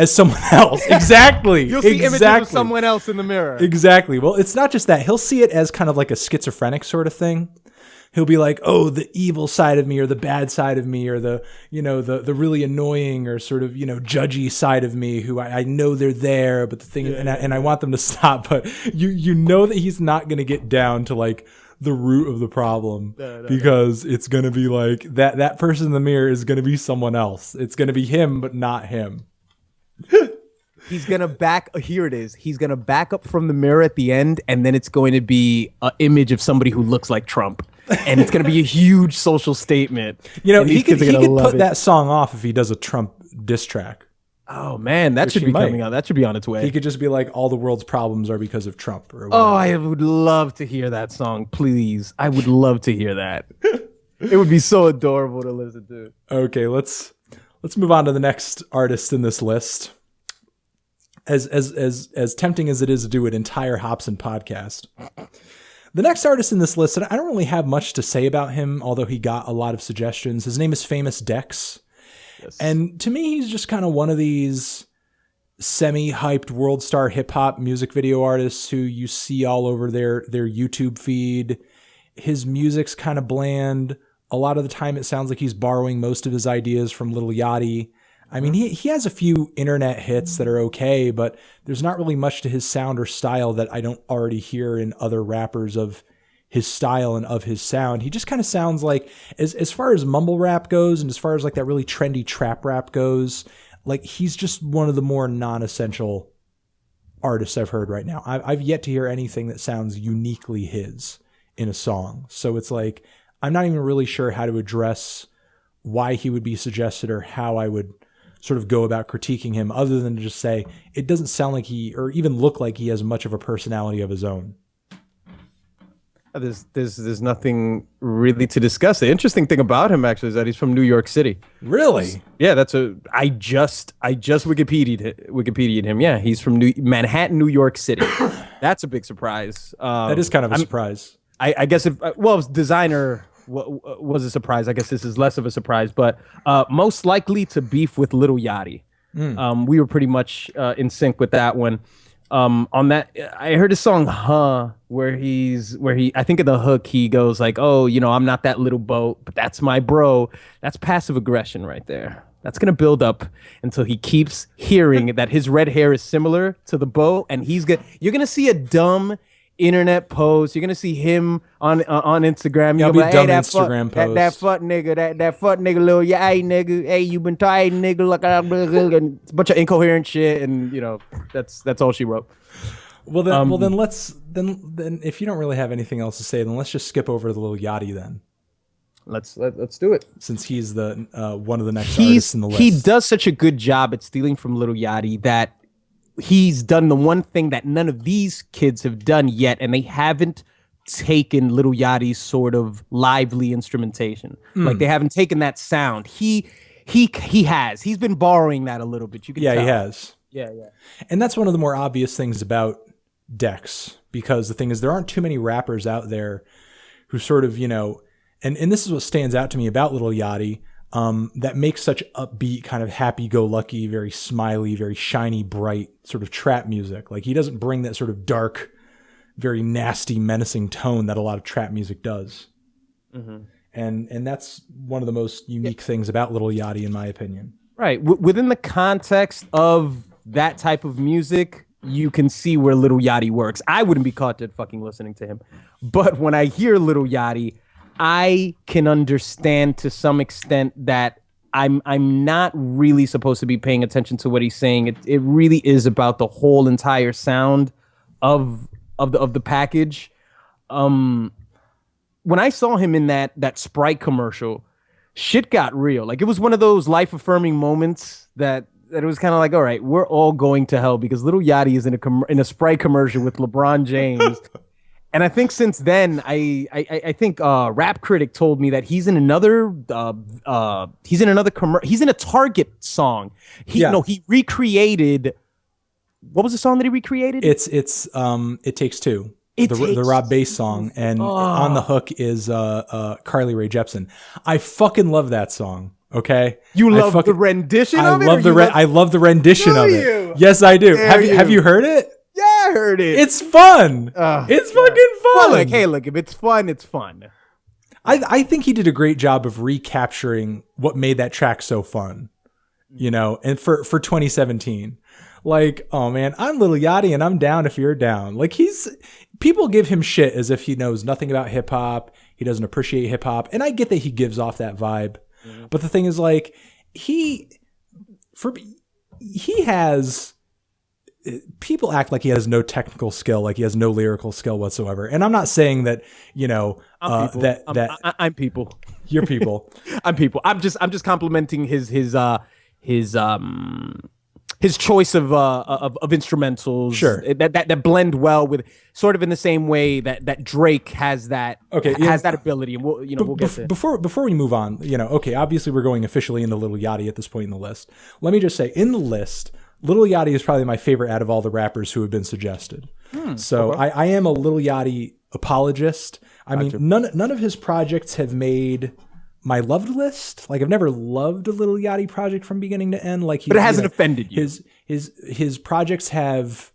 Exactly. You'll see images of someone else in the mirror. Exactly. Well, it's not just that. He'll see it as kind of like a schizophrenic sort of thing. He'll be like, oh, the evil side of me, or the bad side of me, or the really annoying or sort of, judgy side of me, who I know they're there, but the thing, and I want them to stop. But you know that he's not going to get down to like the root of the problem, because it's going to be like that person in the mirror is going to be someone else. It's going to be him, but not him. He's going to here it is. He's going to back up from the mirror at the end, and then it's going to be an image of somebody who looks like Trump. And it's going to be a huge social statement. He could put that song off if he does a Trump diss track. Oh man, that should be coming out. That should be on its way. He could just be like, all the world's problems are because of Trump. Or whatever. Oh, I would love to hear that song, please. I would love to hear that. It would be so adorable to listen to. Okay, let's move on to the next artist in this list. As tempting as it is to do an entire Hopsin podcast, the next artist in this list, I don't really have much to say about him, although he got a lot of suggestions. His name is Famous Dex. Yes. And to me, he's just kind of one of these semi-hyped world star hip-hop music video artists who you see all over their YouTube feed. His music's kind of bland. A lot of the time, it sounds like he's borrowing most of his ideas from Lil Yachty. I mean, he has a few internet hits that are okay, but there's not really much to his sound or style that I don't already hear in other rappers of his style and of his sound. He just kind of sounds like, as far as mumble rap goes, and as far as like that really trendy trap rap goes, like he's just one of the more non-essential artists I've heard right now. I've yet to hear anything that sounds uniquely his in a song. So it's like, I'm not even really sure how to address why he would be suggested or how I would sort of go about critiquing him, other than to just say it doesn't sound like he, or even look like he has much of a personality of his own. There's nothing really to discuss. The interesting thing about him actually is that he's from New York City. Really? Yeah, I just Wikipedia'd him. Yeah, he's from Manhattan, New York City. That's a big surprise. That is kind of a surprise. I guess designer was a surprise. I guess this is less of a surprise, but most likely to beef with Lil Yachty. We were pretty much in sync with that one. On that, I heard a song where I think in the hook he goes like, oh, I'm not that little boat, but that's my bro. That's passive aggression right there. That's gonna build up until he keeps hearing that his red hair is similar to the boat, and you're gonna see a dumb internet post. You're gonna see him on Instagram. You'll be like, dumb Instagram post. That fuck nigga, that fuck nigga, Lil Yachty nigga. Hey, you been tired, nigga? Like and it's a bunch of incoherent shit, and that's all she wrote. Well then let's if you don't really have anything else to say, then let's just skip over to the Lil Yachty then. Let's do it. Since he's the one of the next artists in the list. He does such a good job at stealing from Lil Yachty that he's done the one thing that none of these kids have done yet, and they haven't taken Lil Yachty's sort of lively instrumentation. Like they haven't taken that sound. He has. He's been borrowing that a little bit. You can tell. He has. Yeah. And that's one of the more obvious things about Dex, because the thing is, there aren't too many rappers out there who sort of, and this is what stands out to me about Lil Yachty, that makes such upbeat, kind of happy-go-lucky, very smiley, very shiny, bright sort of trap music. Like he doesn't bring that sort of dark, very nasty, menacing tone that a lot of trap music does. Mm-hmm. And that's one of the most unique things about Lil Yachty, in my opinion. Right. Within the context of that type of music, you can see where Lil Yachty works. I wouldn't be caught dead fucking listening to him. But when I hear Lil Yachty, I can understand to some extent that I'm not really supposed to be paying attention to what he's saying. It really is about the whole entire sound of the package. When I saw him in that Sprite commercial, shit got real. Like it was one of those life affirming moments that it was kind of like, all right, we're all going to hell because Lil Yachty is in a Sprite commercial with LeBron James. And I think since then, I think Rap Critic told me that he's in another he's in a Target song. He recreated. What was the song that he recreated? It's It Takes Two. The Rob Bass song, and on the hook is Carly Rae Jepsen. I fucking love that song. Okay, you love the rendition of it? I love the rendition of it. Yes, I do. Have you heard it? Yeah, I heard it. It's fun. It's fucking fun. Well, look, if it's fun, it's fun. I think he did a great job of recapturing what made that track so fun, and for 2017. Like, oh man, I'm Lil Yachty and I'm down if you're down. Like people give him shit as if he knows nothing about hip hop. He doesn't appreciate hip hop. And I get that he gives off that vibe. Mm-hmm. But the thing is, like, he has, people act like he has no technical skill, like he has no lyrical skill whatsoever. And I'm not saying that, I'm people. You're people. I'm people. I'm just complimenting his choice of instrumentals, sure, that blend well with, sort of in the same way that Drake has that that ability, and we'll get to before we move on. Obviously we're going officially into Lil Yachty at this point in the list. Let me just say, in the list, Lil Yachty is probably my favorite out of all the rappers who have been suggested. So okay. I am a Lil Yachty apologist. I mean, none of his projects have made my loved list. Like, I've never loved a Lil Yachty project from beginning to end. Like, but it hasn't offended you. His projects have,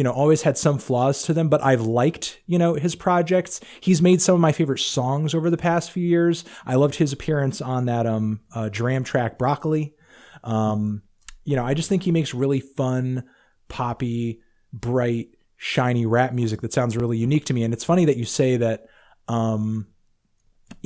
always had some flaws to them, but I've liked, his projects. He's made some of my favorite songs over the past few years. I loved his appearance on that Dram track Broccoli. I just think he makes really fun, poppy, bright, shiny rap music that sounds really unique to me. And it's funny that you say that You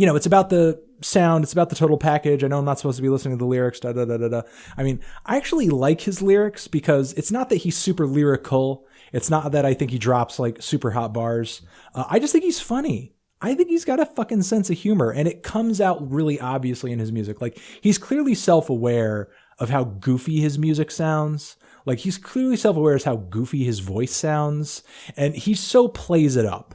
know, it's about the sound. It's about the total package. I know I'm not supposed to be listening to the lyrics. Da, da, da, da, da. I mean, I actually like his lyrics because it's not that he's super lyrical. It's not that I think he drops like super hot bars. I just think he's funny. I think he's got a fucking sense of humor, and it comes out really obviously in his music. Like, he's clearly self-aware of how goofy his music sounds. Like, he's clearly self-aware of how goofy his voice sounds, and he so plays it up.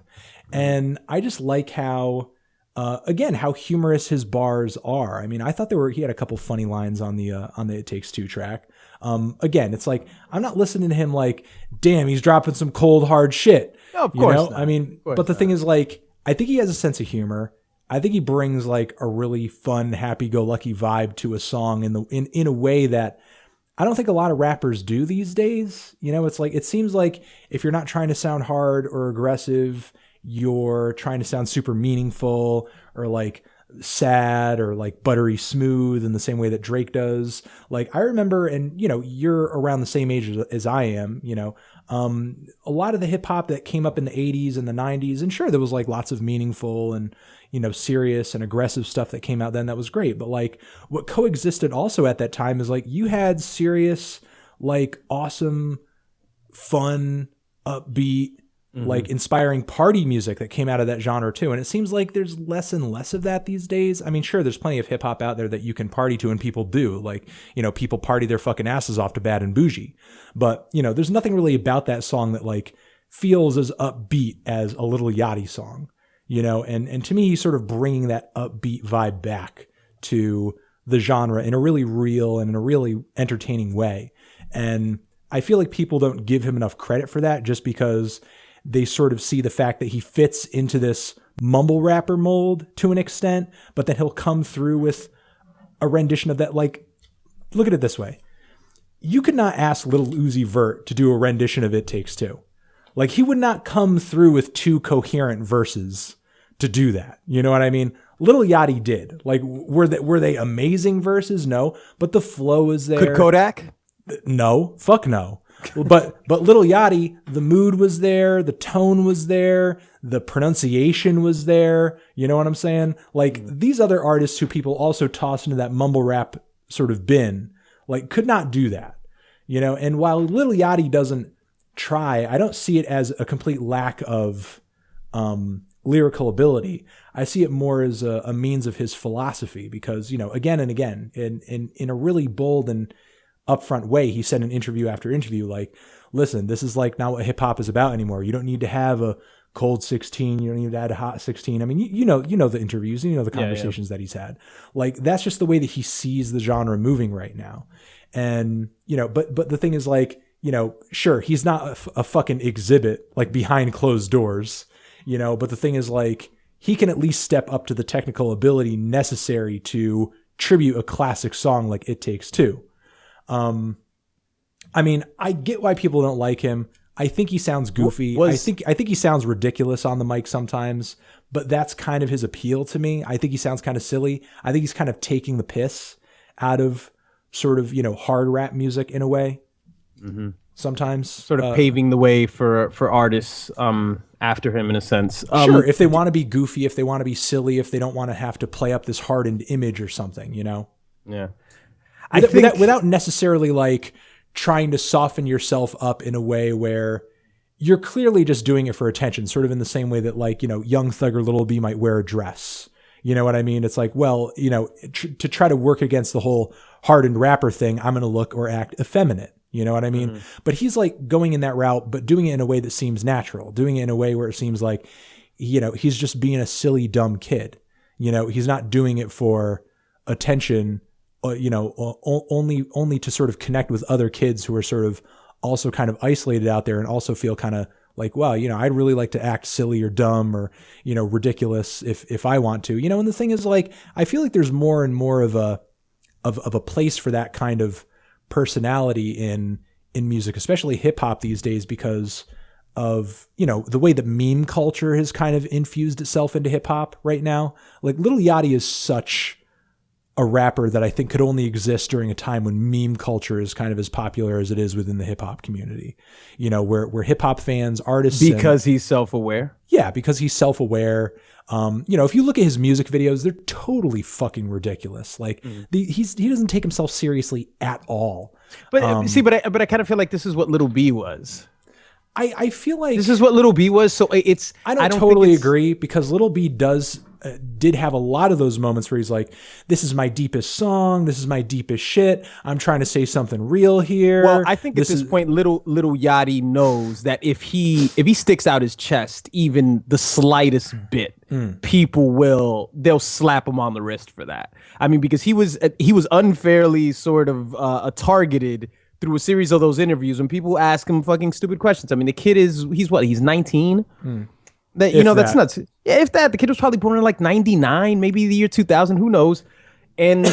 And I just like how, again, how humorous his bars are. I mean, I thought he had a couple funny lines on the It Takes Two track. Again, it's like, I'm not listening to him like, damn, he's dropping some cold, hard shit. No, of course not. I mean, but the thing is, like, I think he has a sense of humor. I think he brings like a really fun, happy-go-lucky vibe to a song in a way that I don't think a lot of rappers do these days. You know, it's like, it seems like if you're not trying to sound hard or aggressive, you're trying to sound super meaningful or like sad or like buttery smooth in the same way that Drake does. Like, I remember, and you know, you're around the same age as I am, you know, a lot of the hip hop that came up in the 80s and the 90s, and sure, there was like lots of meaningful and, you know, serious and aggressive stuff that came out then that was great. But like, what coexisted also at that time is like, you had serious, like awesome, fun, upbeat, like inspiring party music that came out of that genre too. And it seems like there's less and less of that these days. I mean, sure, there's plenty of hip hop out there that you can party to, and people do. Like, you know, people party their fucking asses off to Bad and Bougie. But, you know, there's nothing really about that song that like feels as upbeat as a Lil Yachty song, you know? And to me, he's sort of bringing that upbeat vibe back to the genre in a really real and in a really entertaining way. And I feel like people don't give him enough credit for that, just because they sort of see the fact that he fits into this mumble rapper mold to an extent, but then he'll come through with a rendition of that. Like, look at it this way. You could not ask Lil Uzi Vert to do a rendition of It Takes Two. Like, he would not come through with two coherent verses to do that. You know what I mean? Lil Yachty did. Like, were they amazing verses? No. But the flow is there. Could Kodak? No. Fuck no. But Lil Yachty, the mood was there, the tone was there, the pronunciation was there. You know what I'm saying? Like, these other artists who people also toss into that mumble rap sort of bin, like, could not do that. You know, and while Lil Yachty doesn't try, I don't see it as a complete lack of lyrical ability. I see it more as a means of his philosophy, because, you know, again and again, in a really bold and upfront way, he said in interview after interview, like, listen, this is like not what hip hop is about anymore. You don't need to have a cold 16. You don't need to add a hot 16. I mean, you know the interviews, you know, the conversations that he's had. Like, that's just the way that he sees the genre moving right now. And, you know, but the thing is, like, you know, sure, he's not a fucking exhibit, like, behind closed doors, you know, but the thing is, like, he can at least step up to the technical ability necessary to tribute a classic song like It Takes Two. I mean, I get why people don't like him. I think he sounds goofy. I think he sounds ridiculous on the mic sometimes, but that's kind of his appeal to me. I think he sounds kind of silly. I think he's kind of taking the piss out of sort of, you know, hard rap music in a way. Mm-hmm. Sometimes sort of paving the way for artists after him in a sense. Sure, if they want to be goofy, if they want to be silly, if they don't want to have to play up this hardened image or something, you know? Yeah. Without necessarily like trying to soften yourself up in a way where you're clearly just doing it for attention, sort of in the same way that, like, you know, Young Thug or Lil B might wear a dress. You know what I mean? It's like, well, you know, to try to work against the whole hardened rapper thing, I'm going to look or act effeminate. You know what I mean? Mm-hmm. But he's like going in that route, but doing it in a way that seems natural, doing it in a way where it seems like, you know, he's just being a silly, dumb kid. You know, he's not doing it for attention, you know, only to sort of connect with other kids who are sort of also kind of isolated out there and also feel kind of like, wow, you know, I'd really like to act silly or dumb or, you know, ridiculous if I want to, you know. And the thing is, like, I feel like there's more and more of a place for that kind of personality in music, especially hip hop these days, because of, you know, the way that meme culture has kind of infused itself into hip hop right now. Like, Lil Yachty is such a rapper that I think could only exist during a time when meme culture is kind of as popular as it is within the hip hop community. You know, where hip hop fans, artists, because he's self-aware. Yeah, because he's self-aware. You know, if you look at his music videos, they're totally fucking ridiculous. Like he doesn't take himself seriously at all. But but I kind of feel like this is what Lil B was. I feel like this is what Lil B was. So I don't totally agree, because Lil B did have a lot of those moments where he's like, this is my deepest song, this is my deepest shit, I'm trying to say something real here. Well, I think at this point Lil Yachty knows that if he sticks out his chest even the slightest bit, they'll slap him on the wrist for that. I mean, because he was unfairly sort of targeted through a series of those interviews when people ask him fucking stupid questions. I mean, the kid he's 19? That's nuts. Yeah, if that, the kid was probably born in like 99, maybe the year 2000, who knows? And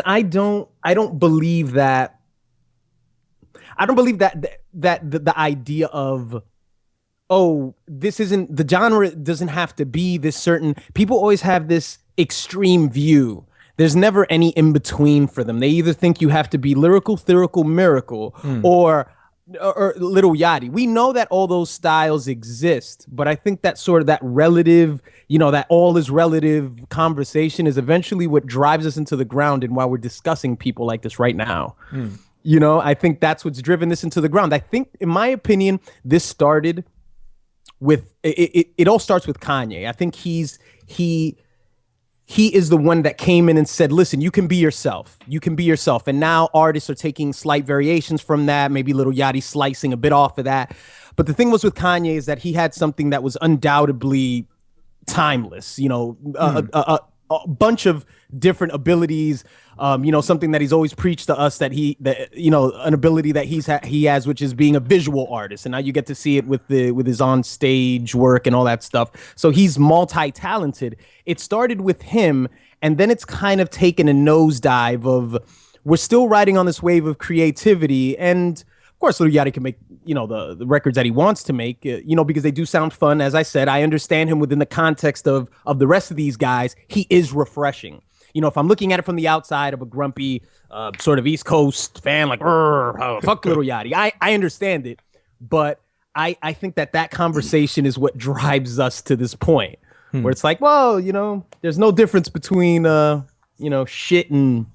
I don't believe that. I don't believe that the idea of, oh, this isn't, the genre doesn't have to be this certain. People always have this extreme view. There's never any in between for them. They either think you have to be lyrical, lyrical, miracle, or Lil Yachty. We know that all those styles exist, but I think that sort of that relative, that all is relative conversation is eventually what drives us into the ground, and why we're discussing people like this right now. I think that's what's driven this into the ground. I think, in my opinion, this started with it all starts with Kanye. I think he is the one that came in and said, listen, you can be yourself. You can be yourself. And now artists are taking slight variations from that. Maybe Lil Yachty slicing a bit off of that. But the thing was with Kanye is that he had something that was undoubtedly timeless. A bunch of different abilities. Something that he's always preached to us that an ability that he has, which is being a visual artist. And now you get to see it with his on stage work and all that stuff. So he's multi-talented. It started with him, and then it's kind of taken a nosedive of, we're still riding on this wave of creativity. And of course, Lil Yachty can make, the records that he wants to make, because they do sound fun. As I said, I understand him within the context of the rest of these guys. He is refreshing. If I'm looking at it from the outside of a grumpy sort of East Coast fan, like, fuck Lil Yachty, I understand it. But I think that conversation is what drives us to this point where it's like, well, there's no difference between, shit and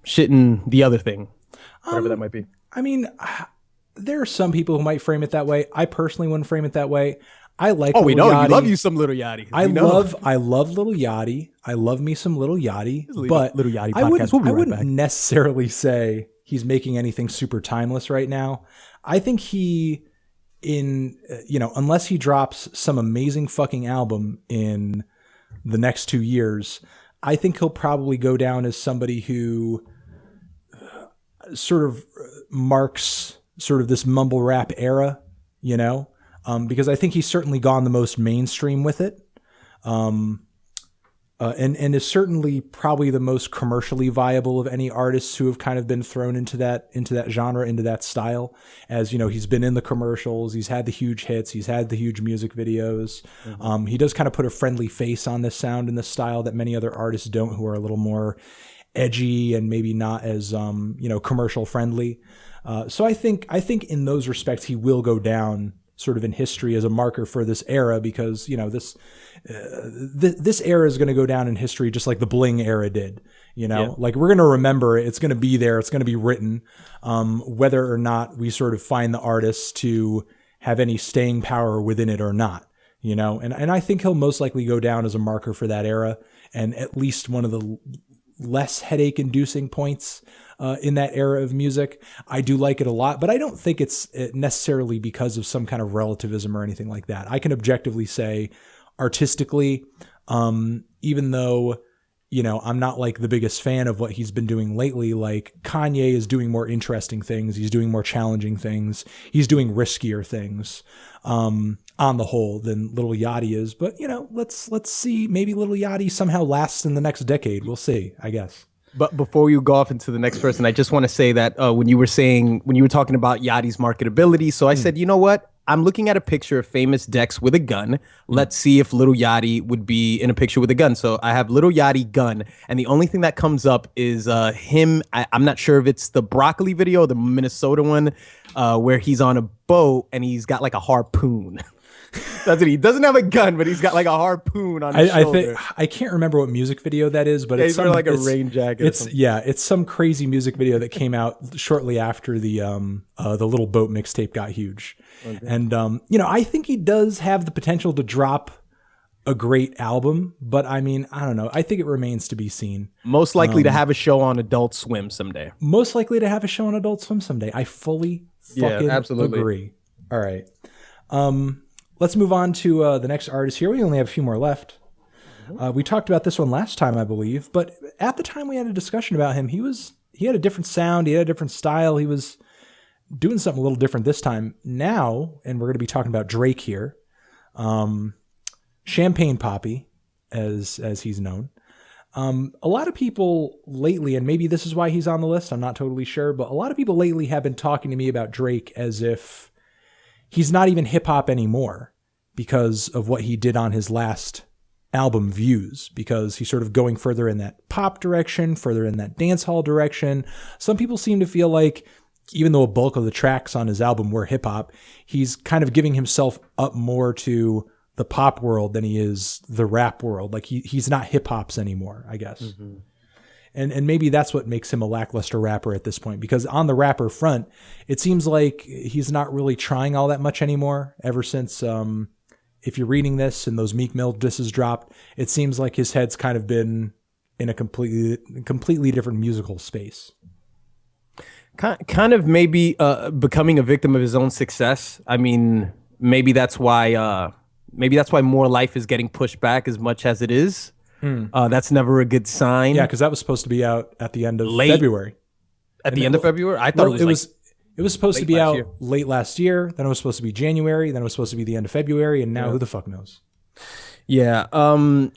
the other thing, whatever that might be. I mean, there are some people who might frame it that way. I personally wouldn't frame it that way. I like. Oh, we know you love you some Lil Yachty. I love Lil Yachty. I love me some Lil Yachty. But Lil Yachty podcast. I wouldn't necessarily say he's making anything super timeless right now. I think unless he drops some amazing fucking album in the next 2 years, I think he'll probably go down as somebody who sort of marks sort of this mumble rap era, because I think he's certainly gone the most mainstream with it, and is certainly probably the most commercially viable of any artists who have kind of been thrown into that genre, into that style. As he's been in the commercials, he's had the huge hits, he's had the huge music videos. He does kind of put a friendly face on this sound and this style that many other artists don't, who are a little more edgy and maybe not as commercial friendly. So I think in those respects he will go down sort of in history as a marker for this era, because this era is going to go down in history just like the bling era did. Like, we're going to remember it. It's going to be there. It's going to be written, whether or not we sort of find the artists to have any staying power within it or not. And I think he'll most likely go down as a marker for that era, and at least one of the less headache-inducing points in that era of music. I do like it a lot, but I don't think it's necessarily because of some kind of relativism or anything like that. I can objectively say, artistically, even though, I'm not like the biggest fan of what he's been doing lately, like Kanye is doing more interesting things. He's doing more challenging things. He's doing riskier things on the whole than Lil Yachty is. But, let's see. Maybe Lil Yachty somehow lasts in the next decade. We'll see, I guess. But before you go off into the next person, I just want to say that when you were talking about Yachty's marketability, so I said, you know what? I'm looking at a picture of Famous Dex with a gun. Let's see if Lil Yachty would be in a picture with a gun. So I have Lil Yachty gun, and the only thing that comes up is him. I'm not sure if it's the Broccoli video, the Minnesota one, where he's on a boat and he's got like a harpoon. That's it. He doesn't have a gun, but he's got like a harpoon on his shoulder. I can't remember what music video that is, but it's like a rain jacket. It's some crazy music video that came out shortly after the Little Boat mixtape got huge. Okay. And I think he does have the potential to drop a great album, but I mean, I don't know. I think it remains to be seen. Most likely to have a show on Adult Swim someday. Most likely to have a show on Adult Swim someday. I fully fucking agree. All right. Let's move on to the next artist here. We only have a few more left. We talked about this one last time, I believe, but at the time we had a discussion about him. He had a different sound. He had a different style. He was doing something a little different this time. Now, and we're going to be talking about Drake here. Champagne Papi, as he's known. A lot of people lately, and maybe this is why he's on the list, I'm not totally sure, but a lot of people lately have been talking to me about Drake as if he's not even hip-hop anymore because of what he did on his last album, Views, because he's sort of going further in that pop direction, further in that dancehall direction. Some people seem to feel like, even though a bulk of the tracks on his album were hip-hop, he's kind of giving himself up more to the pop world than he is the rap world. Like he's not hip-hops anymore, I guess. Mm-hmm. And maybe that's what makes him a lackluster rapper at this point, because on the rapper front, it seems like he's not really trying all that much anymore ever since, if you're reading this and those Meek Mill disses dropped, it seems like his head's kind of been in a completely different musical space. Kind of maybe becoming a victim of his own success. I mean, maybe that's why More Life is getting pushed back as much as it is. That's never a good sign. Yeah, because that was supposed to be out at the end of February. At the end of February? I thought it was supposed to be out late last year. Then it was supposed to be January. Then it was supposed to be the end of February. And now who the fuck knows? Yeah.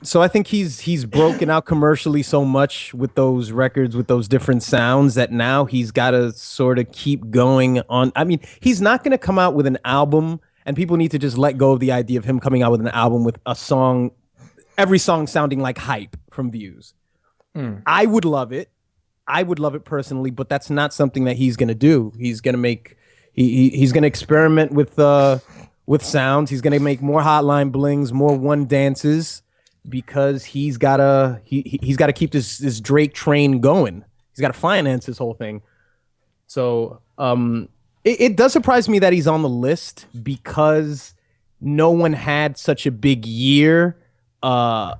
So I think he's broken out commercially so much with those records, with those different sounds, that now he's got to sort of keep going on. I mean, he's not going to come out with an album, and people need to just let go of the idea of him coming out with an album with a song, every song sounding like hype from Views. I would love it. I would love it personally, but that's not something that he's going to do. He's going to make, he's going to experiment with sounds. He's going to make more Hotline Blings, more one dances, because he's got to keep this Drake train going. He's got to finance this whole thing. So it does surprise me that he's on the list, because no one had such a big year. I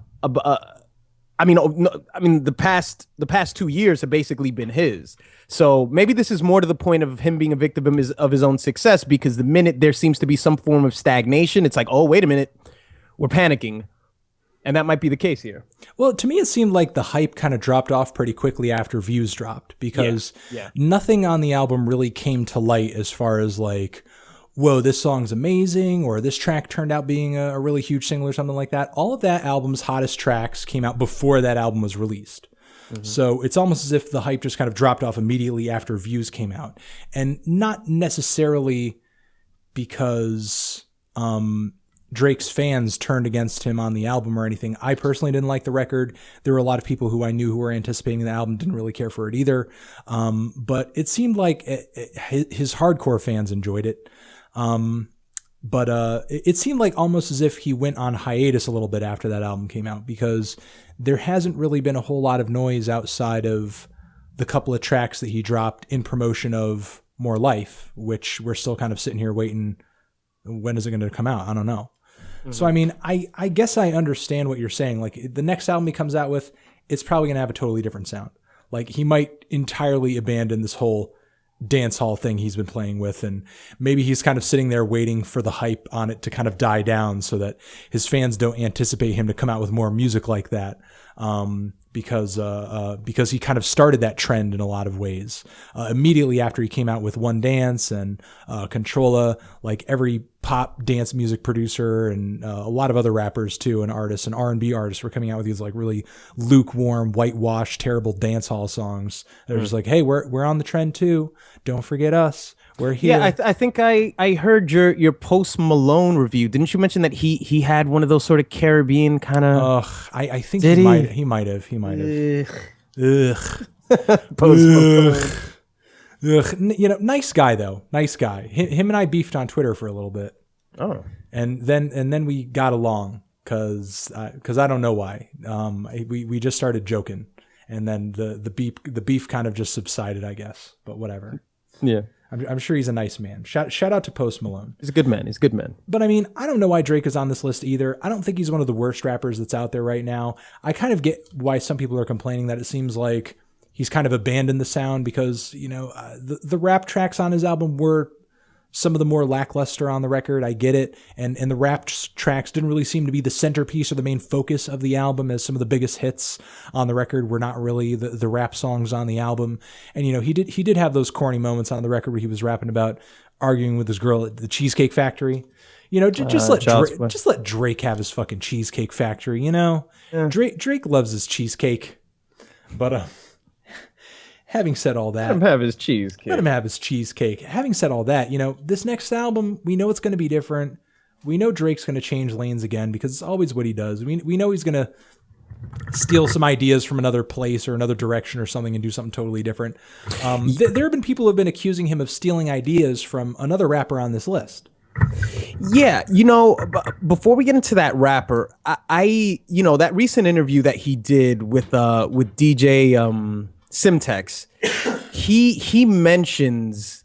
mean, the past 2 years have basically been his. So maybe this is more to the point of him being a victim of his own success, because the minute there seems to be some form of stagnation, it's like, oh, wait a minute, we're panicking. And that might be the case here. Well, to me, it seemed like the hype kind of dropped off pretty quickly after Views dropped, because nothing on the album really came to light as far as like, whoa, this song's amazing, or this track turned out being a really huge single or something like that. All of that album's hottest tracks came out before that album was released. Mm-hmm. So it's almost as if the hype just kind of dropped off immediately after Views came out. And not necessarily because Drake's fans turned against him on the album or anything. I personally didn't like the record. There were a lot of people who I knew who were anticipating the album, didn't really care for it either. But it seemed like his hardcore fans enjoyed it. But it seemed like almost as if he went on hiatus a little bit after that album came out, because there hasn't really been a whole lot of noise outside of the couple of tracks that he dropped in promotion of More Life, which we're still kind of sitting here waiting. When is it going to come out? I don't know. Mm-hmm. So, I mean, I guess I understand what you're saying. Like, the next album he comes out with, it's probably going to have a totally different sound. Like, he might entirely abandon this whole dance hall thing he's been playing with, and maybe he's kind of sitting there waiting for the hype on it to kind of die down so that his fans don't anticipate him to come out with more music like that, because he kind of started that trend in a lot of ways immediately after he came out with One Dance and Controlla. Like, every pop dance music producer and a lot of other rappers too, and artists and R&B artists were coming out with these like really lukewarm, whitewashed, terrible dance hall songs. They're just like, hey, we're on the trend too. Don't forget us. where he I think I heard your Post Malone review. Didn't you mention that he had one of those sort of Caribbean kind of? I think Did he might have. Ugh. Post Malone. Ugh. Nice guy though. Nice guy. Him and I beefed on Twitter for a little bit. Oh. And then we got along because I don't know why. We just started joking, and then the beef kind of just subsided, I guess. But whatever. Yeah. I'm sure he's a nice man. Shout out to Post Malone. He's a good man. But I mean, I don't know why Drake is on this list either. I don't think he's one of the worst rappers that's out there right now. I kind of get why some people are complaining that it seems like he's kind of abandoned the sound because, the rap tracks on his album were some of the more lackluster on the record. I get it. And the rap tracks didn't really seem to be the centerpiece or the main focus of the album, as some of the biggest hits on the record were not really the rap songs on the album. And, he did have those corny moments on the record where he was rapping about arguing with his girl at the Cheesecake Factory. Just let Drake have his fucking Cheesecake Factory, Yeah. Drake loves his cheesecake. But, having said all that, let him have his cheesecake. Having said all that, this next album, we know it's going to be different. We know Drake's going to change lanes again because it's always what he does. We know he's going to steal some ideas from another place or another direction or something and do something totally different. There have been people who have been accusing him of stealing ideas from another rapper on this list. Yeah, before we get into that rapper, I that recent interview that he did with DJ Simtex, he mentions,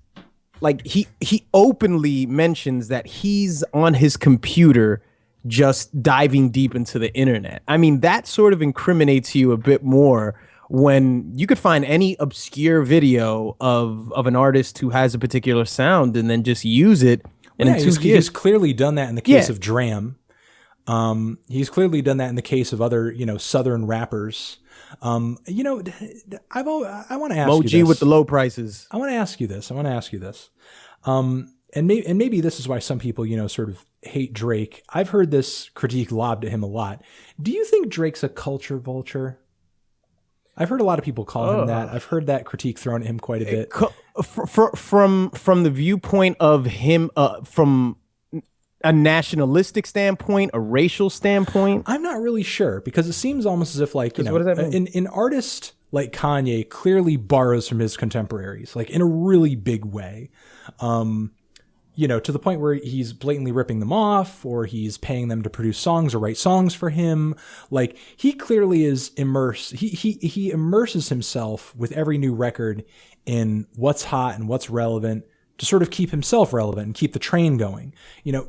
like, he openly mentions that he's on his computer just diving deep into the internet. I mean, that sort of incriminates you a bit more when you could find any obscure video of an artist who has a particular sound and then just use it. And he's clearly done that in the case of Dram. He's clearly done that in the case of other, Southern rappers. I want to ask Moji you this. With the low prices. I want to ask you this. And maybe this is why some people, sort of hate Drake. I've heard this critique lobbed at him a lot. Do you think Drake's a culture vulture? I've heard a lot of people call him that. I've heard that critique thrown at him quite a bit. From the viewpoint of him, from a nationalistic standpoint, a racial standpoint? I'm not really sure, because it seems almost as if, like, what does that mean? An artist like Kanye clearly borrows from his contemporaries, like in a really big way. To the point where he's blatantly ripping them off, or he's paying them to produce songs or write songs for him. Like, he clearly is immersed. He immerses himself with every new record in what's hot and what's relevant to sort of keep himself relevant and keep the train going.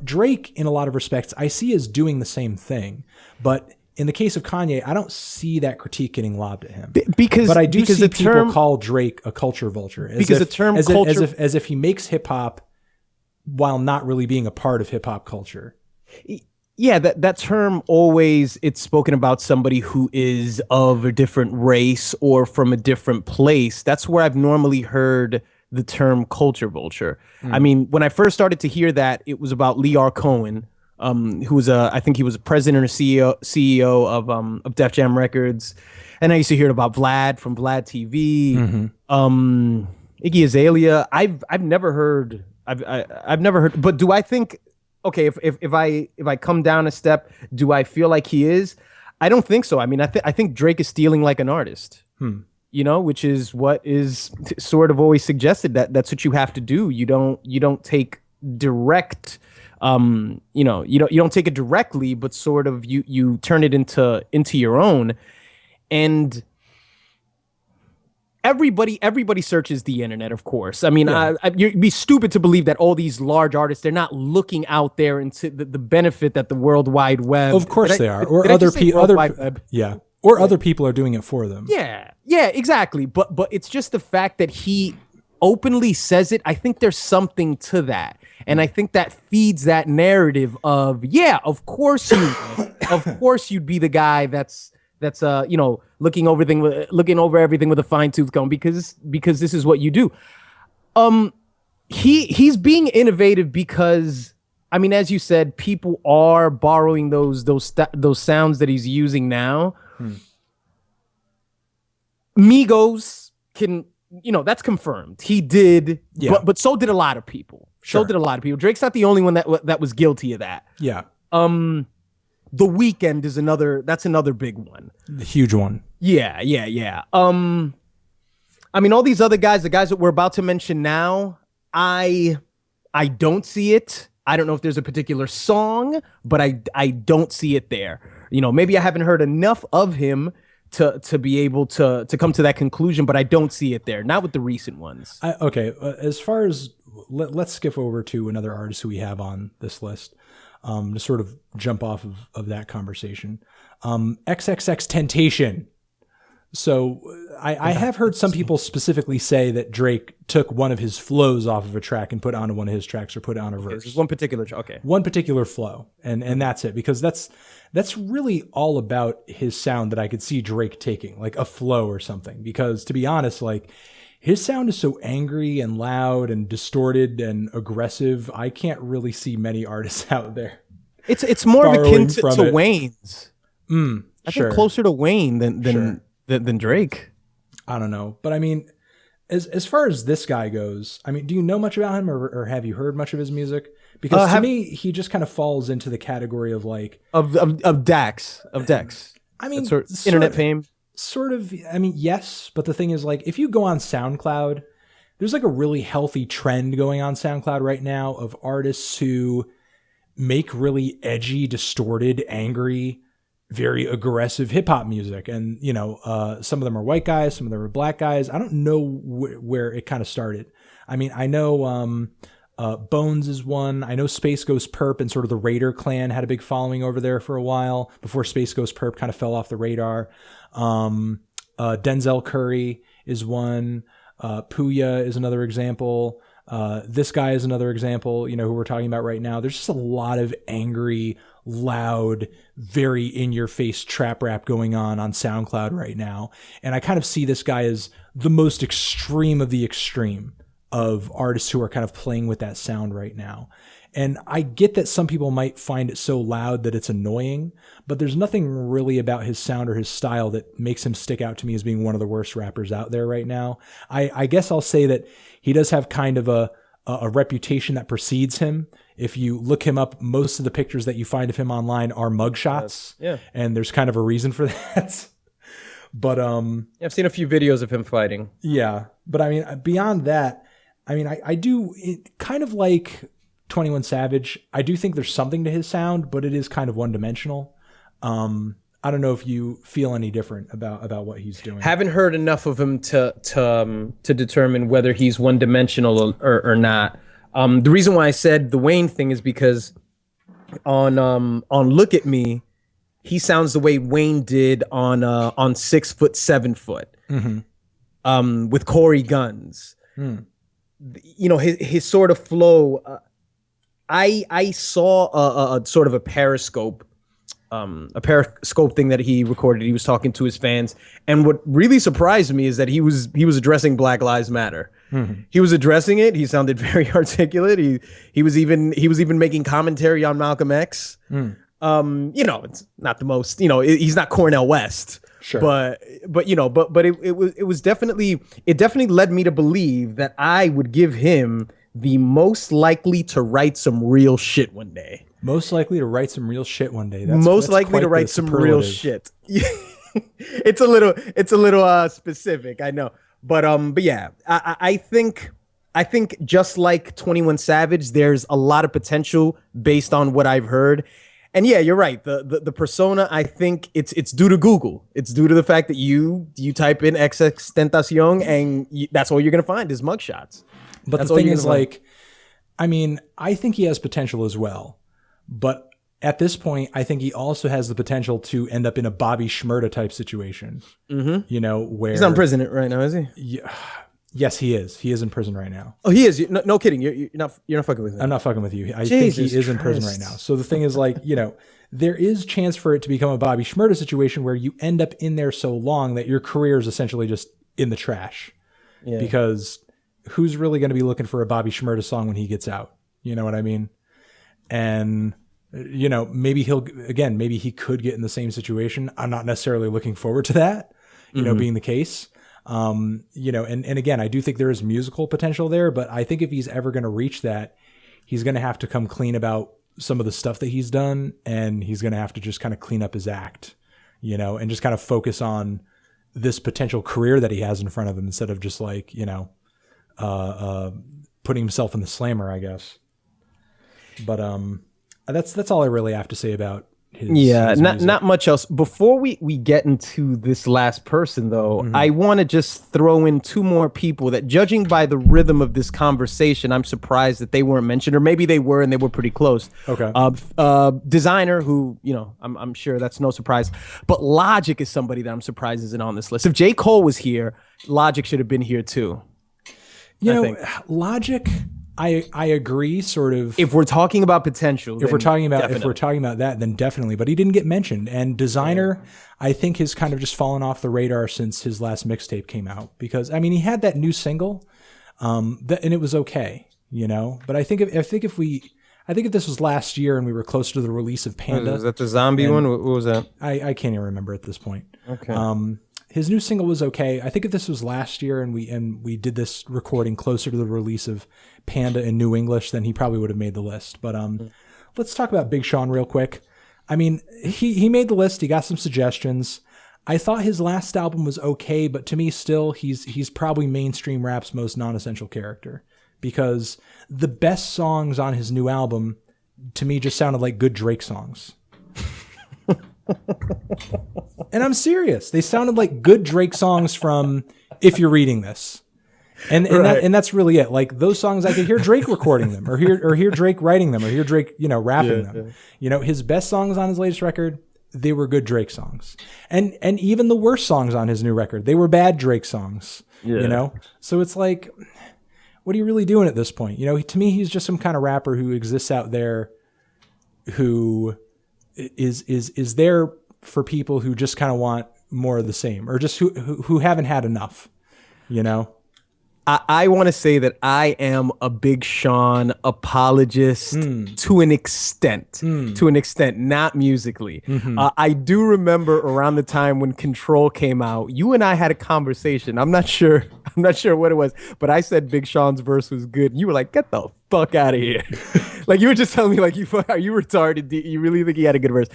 Drake, in a lot of respects, I see as doing the same thing. But in the case of Kanye, I don't see that critique getting lobbed at him. But I do see people call Drake a culture vulture. As if he makes hip hop while not really being a part of hip hop culture. Yeah, that term always, it's spoken about somebody who is of a different race or from a different place. That's where I've normally heard the term culture vulture. I mean, when I first started to hear that, it was about Lee R. Cohen, who was I think he was a president or CEO of Def Jam Records. And I used to hear about Vlad from Vlad TV, Iggy Azalea. I've never heard, but do I think, okay, if I come down a step, do I feel like he is? I don't think so. I mean, I think Drake is stealing like an artist. Which is what is sort of always suggested, that's what you have to do. You don't take direct, you don't take it directly, but sort of you turn it into your own. And everybody searches the internet, of course. I mean, you'd be stupid to believe that all these large artists, they're not looking out there into the benefit that the World Wide Web. Of course they are, or other people. Or other people are doing it for them. Yeah, exactly. But it's just the fact that he openly says it. I think there's something to that. And I think that feeds that narrative of, of course you'd be the guy that's looking over everything with a fine tooth comb because this is what you do. He's being innovative because, I mean, as you said, people are borrowing those sounds that he's using now. Migos can that's confirmed. He did, Yeah. but so did a lot of people. Sure. So did a lot of people. Drake's not the only one that was guilty of that. Yeah. The Weeknd is another big one. The huge one. Yeah. I mean, all these other guys, the guys that we're about to mention now, I don't see it. I don't know if there's a particular song, but I don't see it there. Maybe I haven't heard enough of him to be able to come to that conclusion, but I don't see it there. Not with the recent ones. Okay. As far as let's skip over to another artist who we have on this list, to sort of jump off of that conversation. XXXTentacion. So I have heard some people specifically say that Drake took one of his flows off of a track and put it onto one of his tracks or put it on a verse. There's one particular one particular flow, and that's it, because that's really all about his sound that I could see Drake taking, like a flow or something. Because to be honest, like his sound is so angry and loud and distorted and aggressive. I can't really see many artists out there. It's more of akin to Wayne's. I think closer to Wayne than Drake. I don't know. But I mean, as far as this guy goes, I mean, do you know much about him, or have you heard much of his music? Because to me, he just kind of falls into the category of like of Dex. I mean, internet fame. Sort of. I mean, yes, but the thing is, like, if you go on SoundCloud, there's like a really healthy trend going on SoundCloud right now of artists who make really edgy, distorted, angry, very aggressive hip hop music. And, some of them are white guys, some of them are black guys. I don't know where it kind of started. I mean, I know Bones is one. I know Space Ghost Perp and sort of the Raider clan had a big following over there for a while before Space Ghost Perp kind of fell off the radar. Denzel Curry is one. Puya is another example. This guy is another example, who we're talking about right now. There's just a lot of angry, loud, very in-your-face trap rap going on SoundCloud right now. And I kind of see this guy as the most extreme of the extreme of artists who are kind of playing with that sound right now. And I get that some people might find it so loud that it's annoying, but there's nothing really about his sound or his style that makes him stick out to me as being one of the worst rappers out there right now. I guess I'll say that he does have kind of a reputation that precedes him. If you look him up, most of the pictures that you find of him online are mugshots. Yeah. And there's kind of a reason for that. But I've seen a few videos of him fighting. Yeah. But I mean, beyond that, I mean, I do kind of like 21 Savage. I do think there's something to his sound, but it is kind of one-dimensional. I don't know if you feel any different about what he's doing. Haven't heard enough of him to determine whether he's one-dimensional or not. The reason why I said the Wayne thing is because on Look at Me, he sounds the way Wayne did on 6 Foot 7 Foot, with Corey Guns. His sort of flow. I saw a sort of a Periscope thing that he recorded. He was talking to his fans, and what really surprised me is that he was addressing Black Lives Matter. He was addressing it. He sounded very articulate. He was even making commentary on Malcolm X. It's not the most. He's not Cornel West. Sure. But it was definitely led me to believe that I would give him the most likely to write some real shit one day. Most likely to write some real shit one day. That's likely to write some real shit. It's a little specific, I know. But yeah, I think just like 21 Savage, there's a lot of potential based on what I've heard. And yeah, you're right. The persona, I think it's due to Google. It's due to the fact that you type in XXXTentacion and that's all you're going to find is mugshots. But the thing is, like, I mean, I think he has potential as well. But at this point, I think he also has the potential to end up in a Bobby Shmurda type situation. Where he's not in prison right now, is he? Yeah. Yes, he is. He is in prison right now. Oh, he is. No kidding. You're not fucking with me. I'm not fucking with you. I think he is in prison right now. So the thing is, like, there is chance for it to become a Bobby Shmurda situation where you end up in there so long that your career is essentially just in the trash. Yeah. Because who's really going to be looking for a Bobby Shmurda song when he gets out? You know what I mean? And, maybe he could get in the same situation. I'm not necessarily looking forward to that, being the case. You know, and again, I do think there is musical potential there, but I think if he's ever going to reach that, he's going to have to come clean about some of the stuff that he's done, and he's going to have to just kind of clean up his act, you know, and just kind of focus on this potential career that he has in front of him instead of just like, you know, putting himself in the slammer, I guess. But that's all I really have to say about his not much else. Before we get into this last person, though, I want to just throw in two more people that, judging by the rhythm of this conversation, I'm surprised that they weren't mentioned, or maybe they were and they were pretty close. Okay. Designer, who, you know, I'm sure that's no surprise, but Logic is somebody that I'm surprised isn't on this list. If J. Cole was here, Logic should have been here too. You know, Logic, I agree, sort of. If we're talking about potential, if we're talking about that, then definitely. But he didn't get mentioned. And Designer, I think, has kind of just fallen off the radar since his last mixtape came out. Because I mean, he had that new single, and it was okay, you know. But I think if this was last year and we were close to the release of Panda, was that the zombie one? What was that? I can't even remember at this point. Okay. His new single was okay. I think if this was last year and we did this recording closer to the release of Panda in New English, then he probably would have made the list. But let's talk about Big Sean real quick. I mean, he made the list. He got some suggestions. I thought his last album was okay, but to me still, he's probably mainstream rap's most non-essential character, because the best songs on his new album to me just sounded like good Drake songs. And I'm serious. They sounded like good Drake songs from If You're Reading This. And that's really it. Like those songs, I could hear Drake recording them, or hear Drake writing them, or hear Drake, you know, rapping them. Yeah. You know, his best songs on his latest record, they were good Drake songs. And even the worst songs on his new record, they were bad Drake songs. Yeah. You know? So it's like, what are you really doing at this point? You know, to me, he's just some kind of rapper who exists out there who is there for people who just kind of want more of the same, or just who haven't had enough, you know? I want to say that I am a Big Sean apologist to an extent, not musically. I do remember around the time when Control came out, you and I had a conversation. I'm not sure what it was, but I said Big Sean's verse was good. And you were like, get the fuck out of here. Like, you were just telling me, like, are you retarded? You really think he had a good verse?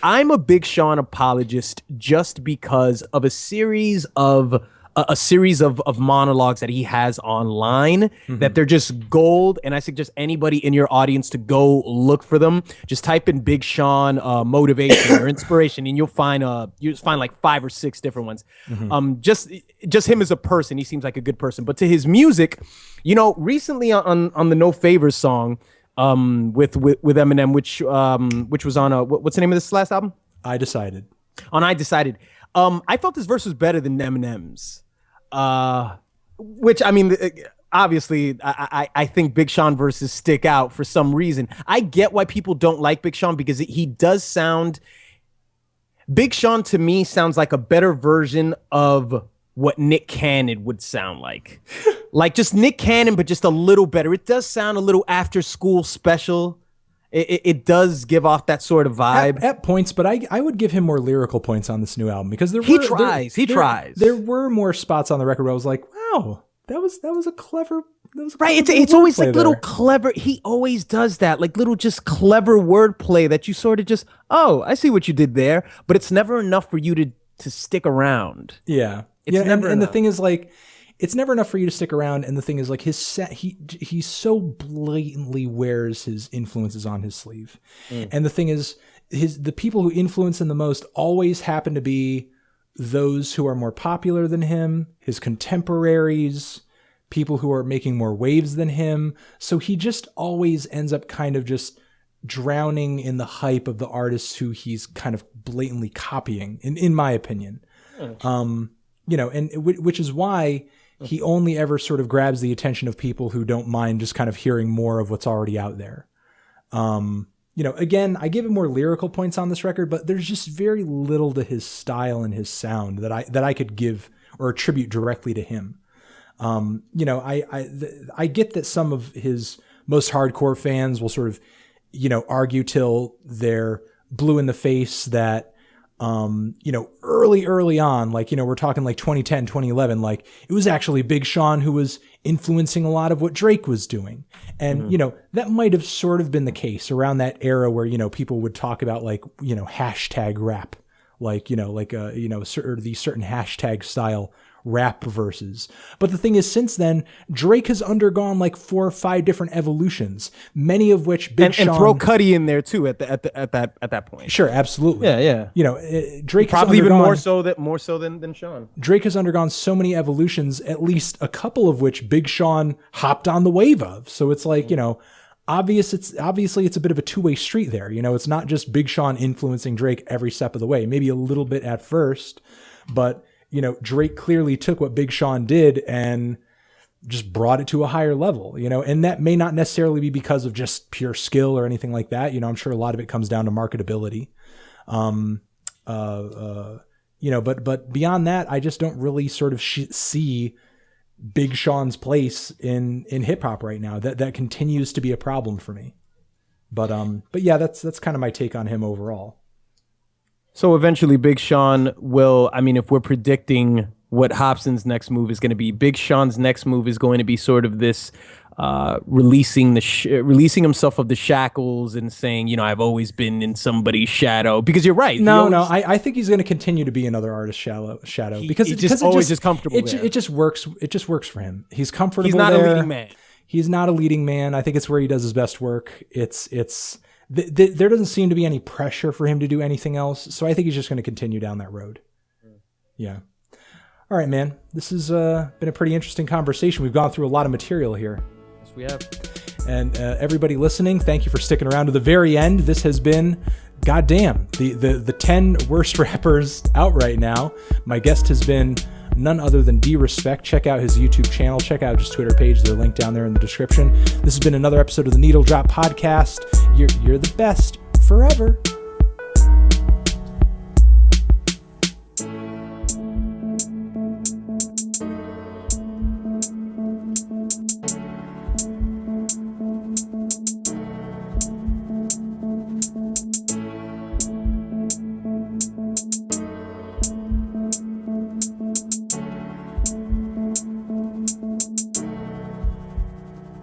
I'm a Big Sean apologist just because of a series of monologues that he has online, that they're just gold. And I suggest anybody in your audience to go look for them. Just type in Big Sean motivation or inspiration, and you'll find like 5 or 6 different ones. Just him as a person, he seems like a good person. But to his music, you know, recently on the No Favors song with Eminem, which was on what's the name of this last album? I Decided. On I Decided. I felt this verse was better than Eminem's. Which, I mean, obviously, I think Big Sean verses stick out for some reason. I get why people don't like Big Sean, because he does sound... Big Sean, to me, sounds like a better version of what Nick Cannon would sound like. Like, just Nick Cannon, but just a little better. It does sound a little After School Special. It does give off that sort of vibe at points, but I would give him more lyrical points on this new album, because he tries. There were more spots on the record where I was like, wow, that was a clever. Right. It's always like little clever. He always does that, like little just clever wordplay that you sort of just, oh, I see what you did there, but it's never enough for you to stick around. Yeah. It's never enough. And the thing is, like, it's never enough for you to stick around. And the thing is, like, his set, he so blatantly wears his influences on his sleeve. And the thing is, the people who influence him the most always happen to be those who are more popular than him, his contemporaries, people who are making more waves than him. So he just always ends up kind of just drowning in the hype of the artists who he's kind of blatantly copying, in my opinion. You know, and which is why he only ever sort of grabs the attention of people who don't mind just kind of hearing more of what's already out there. You know, again, I give him more lyrical points on this record, but there's just very little to his style and his sound that I could give or attribute directly to him. You know, I get that some of his most hardcore fans will sort of, you know, argue till they're blue in the face that, you know, early on, like, we're talking like 2010, 2011, like it was actually Big Sean who was influencing a lot of what Drake was doing. And, that might have sort of been the case around that era where, people would talk about like, hashtag rap, like, these certain hashtag style rap verses. But the thing is, since then, Drake has undergone like 4 or 5 different evolutions, many of which Big Sean, and throw Cudi in there too at that point. Sure, absolutely. Yeah. Drake probably has even more so than Sean. Drake has undergone so many evolutions, at least a couple of which Big Sean hopped on the wave of. So it's like, obviously it's a bit of a two-way street there. It's not just Big Sean influencing Drake every step of the way, maybe a little bit at first, but Drake clearly took what Big Sean did and just brought it to a higher level, and that may not necessarily be because of just pure skill or anything like that. I'm sure a lot of it comes down to marketability. But beyond that, I just don't really sort of see Big Sean's place in hip hop right now. That continues to be a problem for me. But yeah, that's kind of my take on him overall. So eventually Big Sean will, if we're predicting what Hopsin's next move is going to be, Big Sean's next move is going to be sort of this releasing himself of the shackles and saying, I've always been in somebody's shadow. Because you're right. I think he's going to continue to be another artist's shadow because he's just always comfortable. It just works. It just works for him. He's comfortable. He's not there. a leading man. He's not a leading man. I think it's where he does his best work. There doesn't seem to be any pressure for him to do anything else. So I think he's just going to continue down that road. Yeah. All right, man. This has been a pretty interesting conversation. We've gone through a lot of material here. Yes, we have. And everybody listening, thank you for sticking around to the very end. This has been, goddamn, the 10 worst rappers out right now. My guest has been none other than D-Respect. Check out his YouTube channel. Check out his Twitter page. They're linked down there in the description. This has been another episode of the Needle Drop Podcast. You're the best forever.